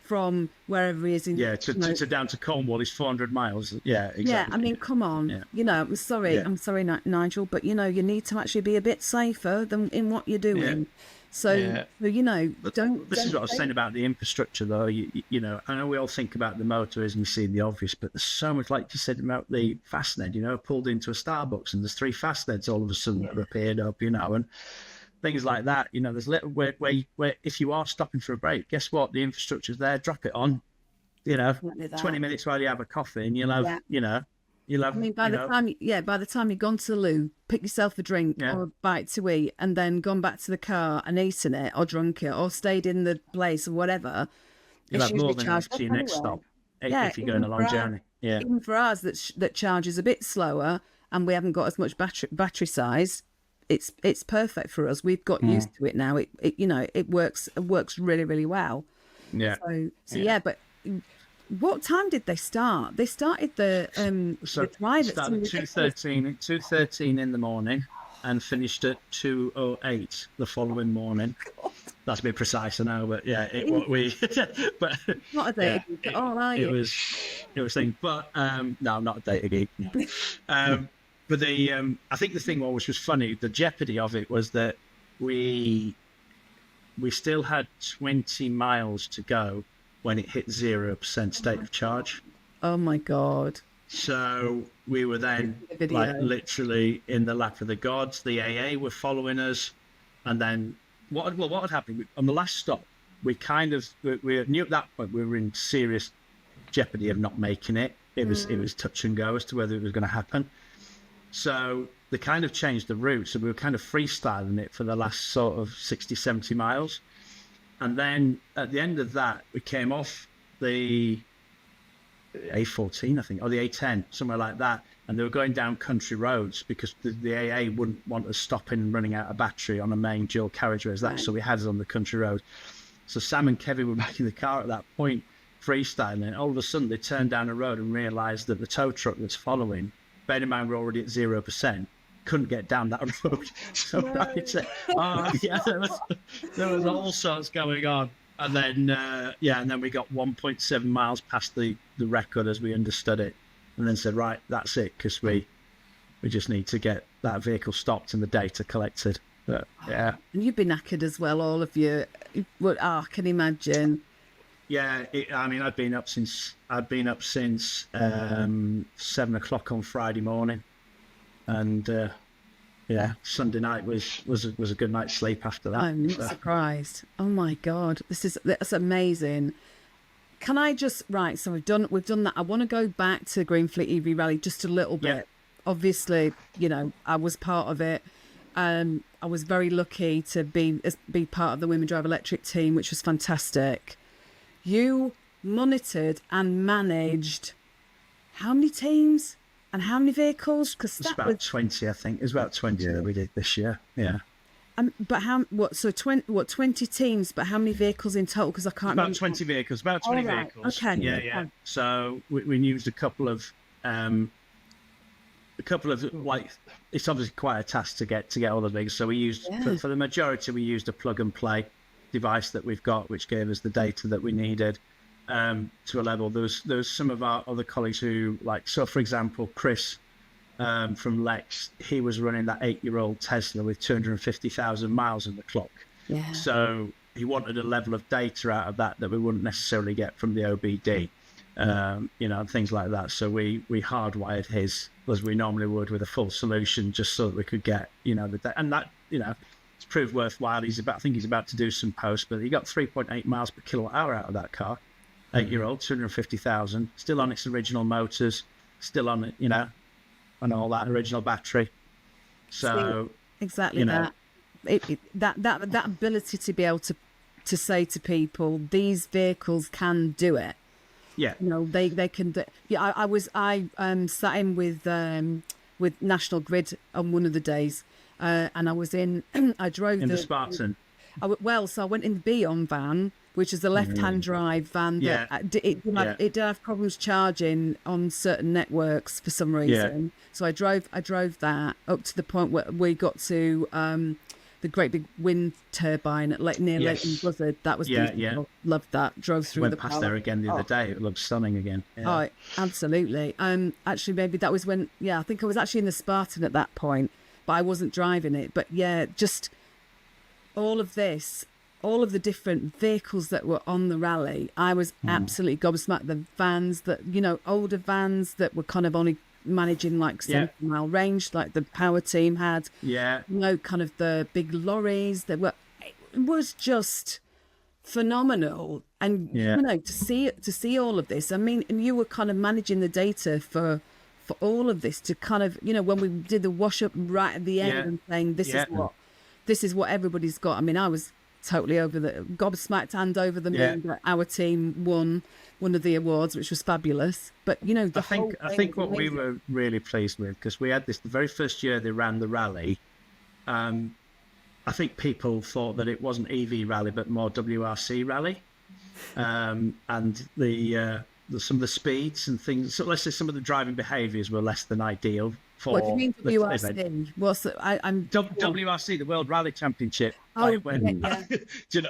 from wherever he is in, Yeah, to down to Cornwall is 400 miles. Yeah, exactly. yeah, I mean, come on. Yeah. You know, Yeah. I'm sorry, Nigel, but you know, you need to actually be a bit safer than in what you're doing. So, Yeah. you know, don't. This is what I was say- saying about the infrastructure, though. You know, I know we all think about the motorways and we see the obvious, but there's so much, like you said about the Fastned. You know, pulled into a Starbucks and there's 3 Fastneds all of a sudden that have appeared up. You know, and things like that. You know, there's little where if you are stopping for a break, guess what? The infrastructure's there. Drop it on. You know, Definitely that. 20 minutes while you have a coffee, and you'll have, Yeah. you know, you'll have. I mean, by the time you've gone to the loo, pick yourself a drink Yeah. or a bite to eat, and then gone back to the car and eaten it or drunk it or stayed in the place or whatever, you'll it's have more usually than charged to your up next anyway. stop Yeah, if you're going a long journey. Yeah. Even for ours that charges a bit slower and we haven't got as much battery size, it's perfect for us. We've got used to it now. It you know, it works really, really well. Yeah. So yeah, but what time did they start? They started the drive at started 2:13 in the morning and finished at 2:08 the following morning. That's a bit precise, I know, but yeah, but not a data geek at all, are you? it was thing, but no, I'm not a data geek. But I think the thing which was funny, the jeopardy of it was that we still had 20 miles to go when it hit 0% state of charge. Oh my God. So we were then like literally in the lap of the gods. The AA were following us, and then what had happened on the last stop? We knew at that point we were in serious jeopardy of not making it. It was touch and go as to whether it was going to happen. So they kind of changed the route. So we were kind of freestyling it for the last sort of 60, 70 miles. And then at the end of that, we came off the A14, I think, or the A10, somewhere like that. And they were going down country roads because the AA wouldn't want us stopping and running out of battery on a main dual carriageway. So we had us on the country road. So Sam and Kevin were back in the car at that point, freestyling. All of a sudden, they turned down a road and realised that the tow truck that's following, bear in mind we're already at 0%, couldn't get down that road. So there was all sorts going on. And then and then we got 1.7 miles past the record as we understood it, and then said, right, that's it, because we just need to get that vehicle stopped and the data collected. But yeah. And you've been knackered as well, all of you. I can imagine. Yeah, I mean, I'd been up since 7 o'clock on Friday morning, and Sunday night was a good night's sleep after that. I'm not surprised. Oh my God, that's amazing. Can I just so we've done that. I want to go back to Greenfleet EV Rally just a little bit. Yeah. Obviously, you know, I was part of it. I was very lucky to be part of the Women Drive Electric team, which was fantastic. You monitored and managed how many teams and how many vehicles? Because it's about 20, I think. It was about 20 that we did this year. Yeah. But So 20 teams, but how many vehicles in total? Because I can't remember. About 20 vehicles. About 20 vehicles. Okay. Yeah. So we used a couple of like, it's obviously quite a task to get all the vehicles. So we used for the majority, we used a plug and play device that we've got, which gave us the data that we needed to a level. There was some of our other colleagues who, like, so for example, Chris from Lex, he was running that 8-year-old Tesla with 250,000 miles on the clock. Yeah. So he wanted a level of data out of that we wouldn't necessarily get from the OBD, things like that. So we hardwired his as we normally would with a full solution, just so that we could get, and that, it's proved worthwhile. I think he's about to do some posts, but he got 3.8 miles per kilowatt hour out of that car. 8-year-old, 250,000, still on its original motors, still on it, and all that original battery. So exactly that. That ability to be able to say to people, these vehicles can do it. Yeah. They can do. Yeah, I sat in with National Grid on one of the days, and I was I drove in the Spartan. So I went in the Beyond van, which is a left-hand drive van that it did have problems charging on certain networks for some reason. So I drove that up to the point where we got to the great big wind turbine at near Leighton Buzzard. That was beautiful. Loved that. Drove through Went past there again the other day. It looked stunning again. Oh, absolutely. Actually, maybe that was when, I think I was actually in the Spartan at that point, but I wasn't driving it. But just all of this, all of the different vehicles that were on the rally, I was absolutely gobsmacked. The vans that, older vans that were kind of only managing like 70 mile range, like the power team had. Kind of the big lorries that were. It was just phenomenal, and to see all of this. I mean, and you were kind of managing the data for all of this to kind of, when we did the wash up right at the end and saying this is what everybody's got. I mean, I was totally over the gobsmacked and over the moon that our team won one of the awards, which was fabulous. But I think what we were really pleased with, because we had this the very first year they ran the rally. I think people thought that it wasn't EV rally but more WRC rally, and some of the speeds and things. So let's say some of the driving behaviours were less than ideal. What do you mean WRC? What's the, I'm WRC, the World Rally Championship. Oh, do you know,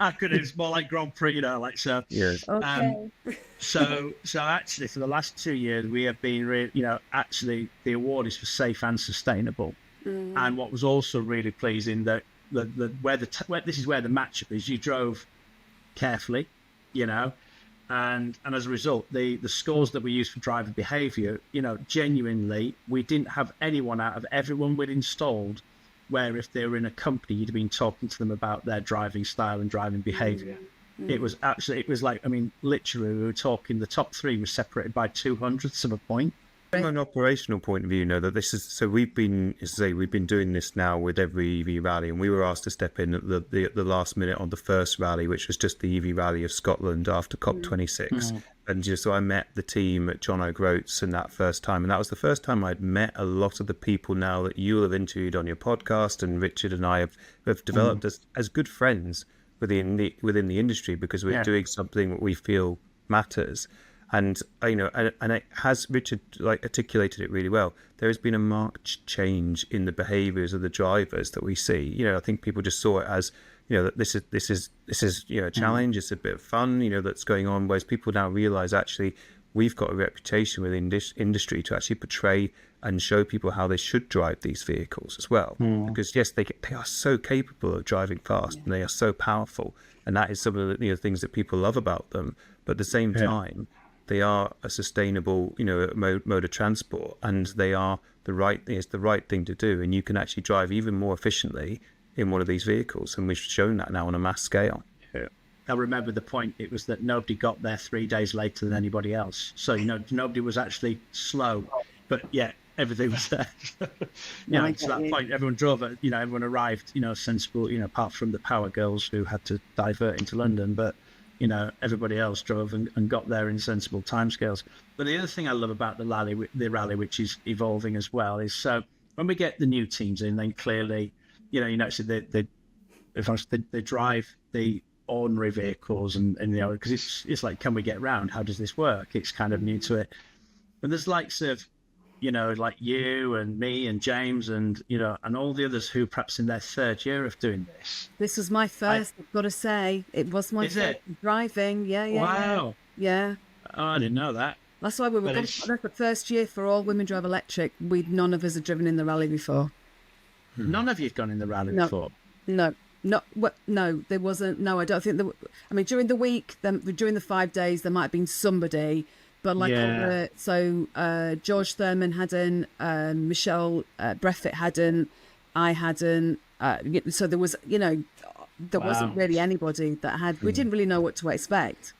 acronyms more like Grand Prix, so. Yeah. Okay. So actually, for the last 2 years, we have been actually the award is for safe and sustainable. And what was also really pleasing that where this is where the matchup is. You drove carefully, and as a result, the scores that we used for driver behaviour, genuinely, we didn't have anyone out of everyone we'd installed where if they were in a company, you'd have been talking to them about their driving style and driving behaviour. It was like, literally, we were talking, the top three were separated by 200ths of a point. From an operational point of view, that this is so we've been doing this now with every EV rally, and we were asked to step in at the last minute on the first rally, which was just the EV Rally of Scotland after COP26. And so I met the team at John O'Groats in that first time, and that was the first time I'd met a lot of the people now that you'll have interviewed on your podcast, and Richard and I have developed as good friends within the industry, because we're doing something that we feel matters. And and it has, Richard articulated it really well. There has been a marked change in the behaviours of the drivers that we see. I think people just saw it as that this is a challenge. It's a bit of fun, that's going on. Whereas people now realise actually we've got a reputation within this industry to actually portray and show people how they should drive these vehicles as well. Because yes, they are so capable of driving fast and they are so powerful, and that is some of the things that people love about them. But at the same time, they are a sustainable, mode of transport, and they are it's the right thing to do. And you can actually drive even more efficiently in one of these vehicles, and we've shown that now on a mass scale. I remember the point, it was that nobody got there 3 days later than anybody else. So, nobody was actually slow, but everything was there. To that point, everyone drove it, everyone arrived, sensible, apart from the power girls who had to divert into London, but everybody else drove and got there in sensible timescales. But the other thing I love about the rally, which is evolving as well, is so when we get the new teams in, then clearly, so they drive the ordinary vehicles, and because it's like, can we get round? How does this work? It's kind of new to it. But there's likes of, like you and me and James and and all the others who perhaps in their third year of doing this. This was my first. I've got to say, it was my first driving. Wow. Yeah. Oh, I didn't know that. That's why we were. That's the first year for all women drive electric. None of us had driven in the rally before. None of you've gone in the rally before. No, there wasn't. No, I don't think there. I mean, during the week, during the 5 days, there might have been somebody. But George Thurman hadn't, Michelle Breffett hadn't, I hadn't. So there was, there wasn't really anybody that had. We didn't really know what to expect.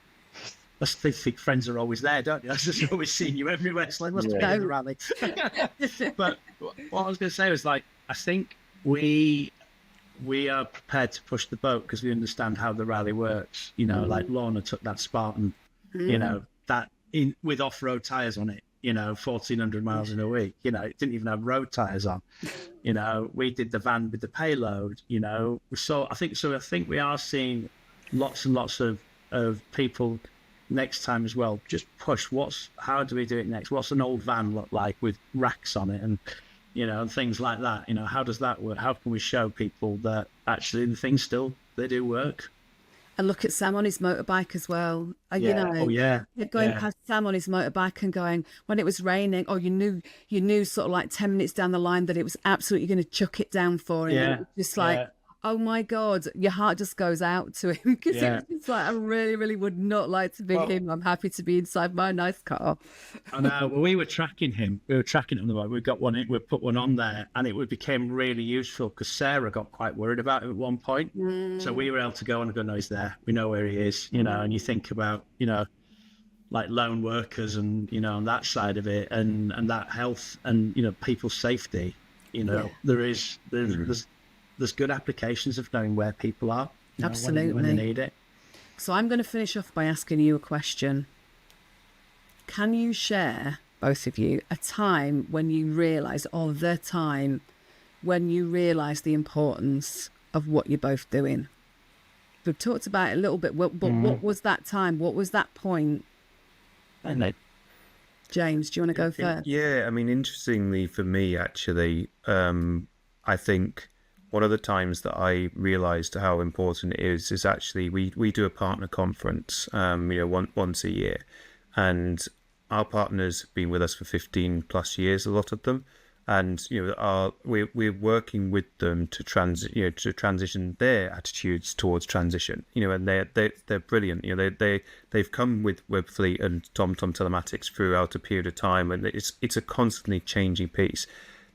I think friends are always there, don't you? I just always seeing you everywhere. It's like, must be in the rally. But what I was going to say was I think we are prepared to push the boat because we understand how the rally works. Like Lorna took that Spartan, that. With off-road tyres on it, 1,400 miles in a week. It didn't even have road tyres on. We did the van with the payload. We saw. I think we are seeing lots and lots of people next time as well. Just push. How do we do it next? What's an old van look like with racks on it, and and things like that. How does that work? How can we show people that actually the things they do work? And look at Sam on his motorbike as well. Yeah. Oh yeah. Going past Sam on his motorbike and going, when it was raining, you knew sort of like 10 minutes down the line that it was absolutely going to chuck it down for him. Yeah. Just like, oh my God, your heart just goes out to him, because it's like, I really, really would not like to be him. I'm happy to be inside my nice car. I know. Well, we were tracking him. We got one. We put one on there, and it became really useful because Sarah got quite worried about it at one point. So we were able to go and go, no, he's there. We know where he is. And you think about like lone workers and on that side of it, and that health and people's safety. There's good applications of knowing where people are. Absolutely. When they need it. So I'm going to finish off by asking you a question. Can you share, both of you, a time when you realised, or the time when you realised the importance of what you're both doing? We've talked about it a little bit, but what was that time? What was that point? James, do you want to go first? Yeah, I mean, interestingly for me, actually, I think one of the times that I realised how important it is actually we do a partner conference, once a year, and our partners have been with us for 15 plus years, a lot of them, and we're working with them to transition their attitudes towards transition, and they're brilliant. They've come with Webfleet and TomTom Telematics throughout a period of time, and it's a constantly changing piece.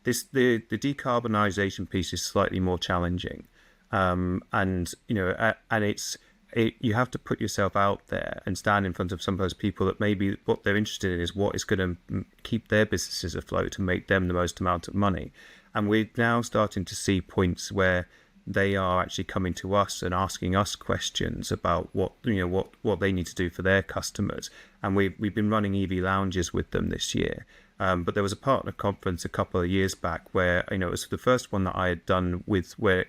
The decarbonisation piece is slightly more challenging, and you have to put yourself out there and stand in front of some of those people that maybe what they're interested in is what is going to keep their businesses afloat and make them the most amount of money. And we're now starting to see points where they are actually coming to us and asking us questions about what they need to do for their customers. And we've been running EV lounges with them this year. But there was a partner conference a couple of years back where it was the first one that I had done when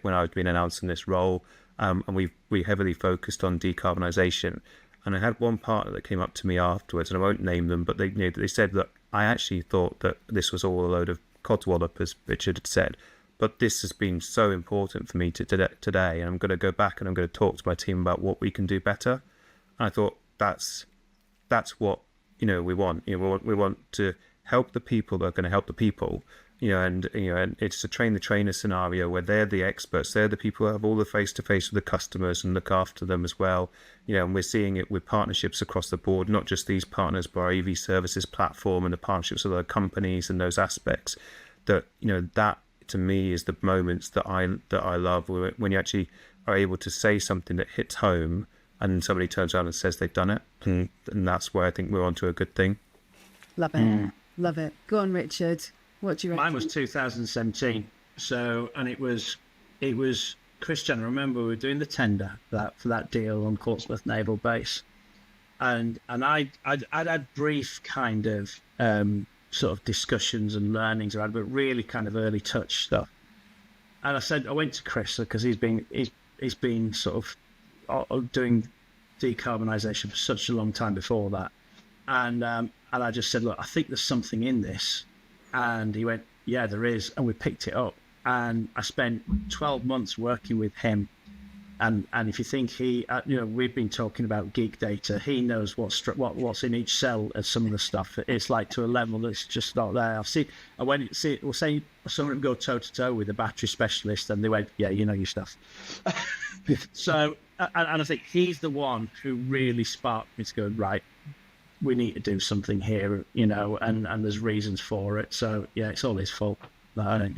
I was being announced in this role, and we heavily focused on decarbonisation. And I had one partner that came up to me afterwards, and I won't name them, but they said that I actually thought that this was all a load of codswallop, as Richard had said, but this has been so important for me today, and I'm going to go back and I'm going to talk to my team about what we can do better. And I thought that's what we want. We want to help the people that are going to help the people, and it's a train the trainer scenario where they're the experts, they're the people who have all the face-to-face with the customers and look after them as well, and we're seeing it with partnerships across the board, not just these partners, but our EV services platform and the partnerships with other companies and those aspects that, that to me is the moments that I love, when you actually are able to say something that hits home and somebody turns around and says they've done it, and that's where I think we're onto a good thing. Love it. Love it. Go on, Richard. What do you reckon? Mine was 2017. And it was Christian. I remember we were doing the tender for that deal on Portsmouth Naval Base, and I'd had brief kind of sort of discussions and learnings around, but really kind of early touch stuff. And I went to Chris because he's been sort of doing decarbonisation for such a long time before that, and I just said, look, I think there's something in this. And he went, yeah, there is. And we picked it up. And I spent 12 months working with him. And if you think we've been talking about geek data, he knows what's in each cell of some of the stuff. It's like to a level that's just not there. We'll say someone go toe to toe with a battery specialist, and they went, yeah, you know your stuff. So, and I think he's the one who really sparked me to go, right, we need to do something here, and there's reasons for it. So yeah, it's all his fault. I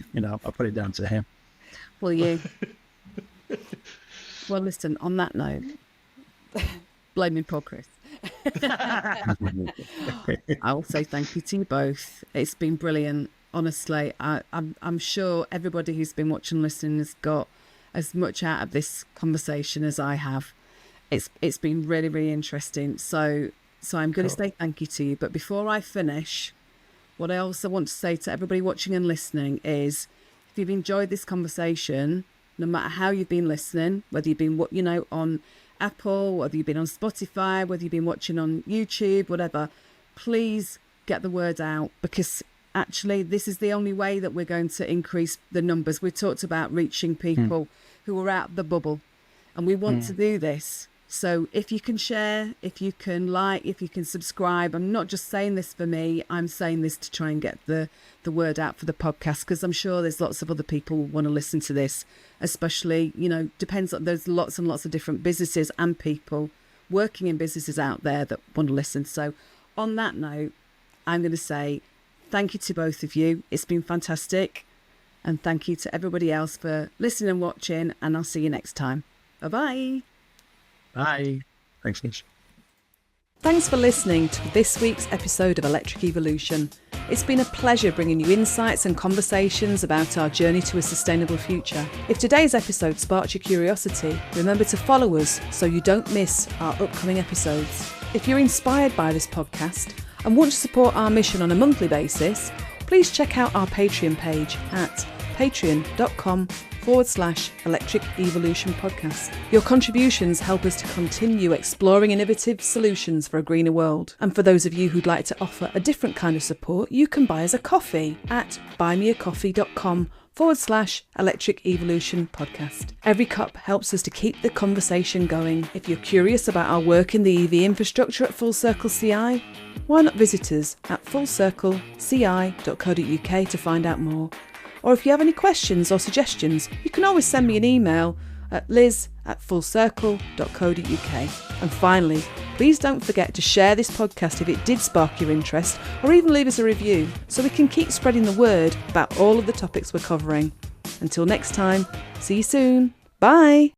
put it down to him. Well, well, listen, on that note, blaming poor Chris. I'll say thank you to you both. It's been brilliant. Honestly, I'm sure everybody who's been watching and listening has got as much out of this conversation as I have. It's been really, really interesting. So I'm going to say thank you to you. But before I finish, what I also want to say to everybody watching and listening is, if you've enjoyed this conversation, no matter how you've been listening, whether you've been on Apple, whether you've been on Spotify, whether you've been watching on YouTube, whatever, please get the word out, because actually this is the only way that we're going to increase the numbers. We talked about reaching people who are out the bubble, and we want to do this. So if you can share, if you can like, if you can subscribe, I'm not just saying this for me, I'm saying this to try and get the word out for the podcast, because I'm sure there's lots of other people who want to listen to this, especially, there's lots and lots of different businesses and people working in businesses out there that want to listen. So on that note, I'm going to say thank you to both of you. It's been fantastic. And thank you to everybody else for listening and watching, and I'll see you next time. Bye-bye. Bye. Thanks, Liz. Thanks for listening to this week's episode of Electric Evolution. It's been a pleasure bringing you insights and conversations about our journey to a sustainable future. If today's episode sparked your curiosity, remember to follow us so you don't miss our upcoming episodes. If you're inspired by this podcast and want to support our mission on a monthly basis, please check out our Patreon page at patreon.com/Electric Evolution Podcast. Your contributions help us to continue exploring innovative solutions for a greener world. And for those of you who'd like to offer a different kind of support, you can buy us a coffee at buymeacoffee.com/Electric Evolution Podcast. Every cup helps us to keep the conversation going. If you're curious about our work in the EV infrastructure at Full Circle CI, why not visit us at fullcircleci.co.uk to find out more. Or if you have any questions or suggestions, you can always send me an email at liz@fullcircle.co.uk. And finally, please don't forget to share this podcast if it did spark your interest, or even leave us a review so we can keep spreading the word about all of the topics we're covering. Until next time, see you soon. Bye.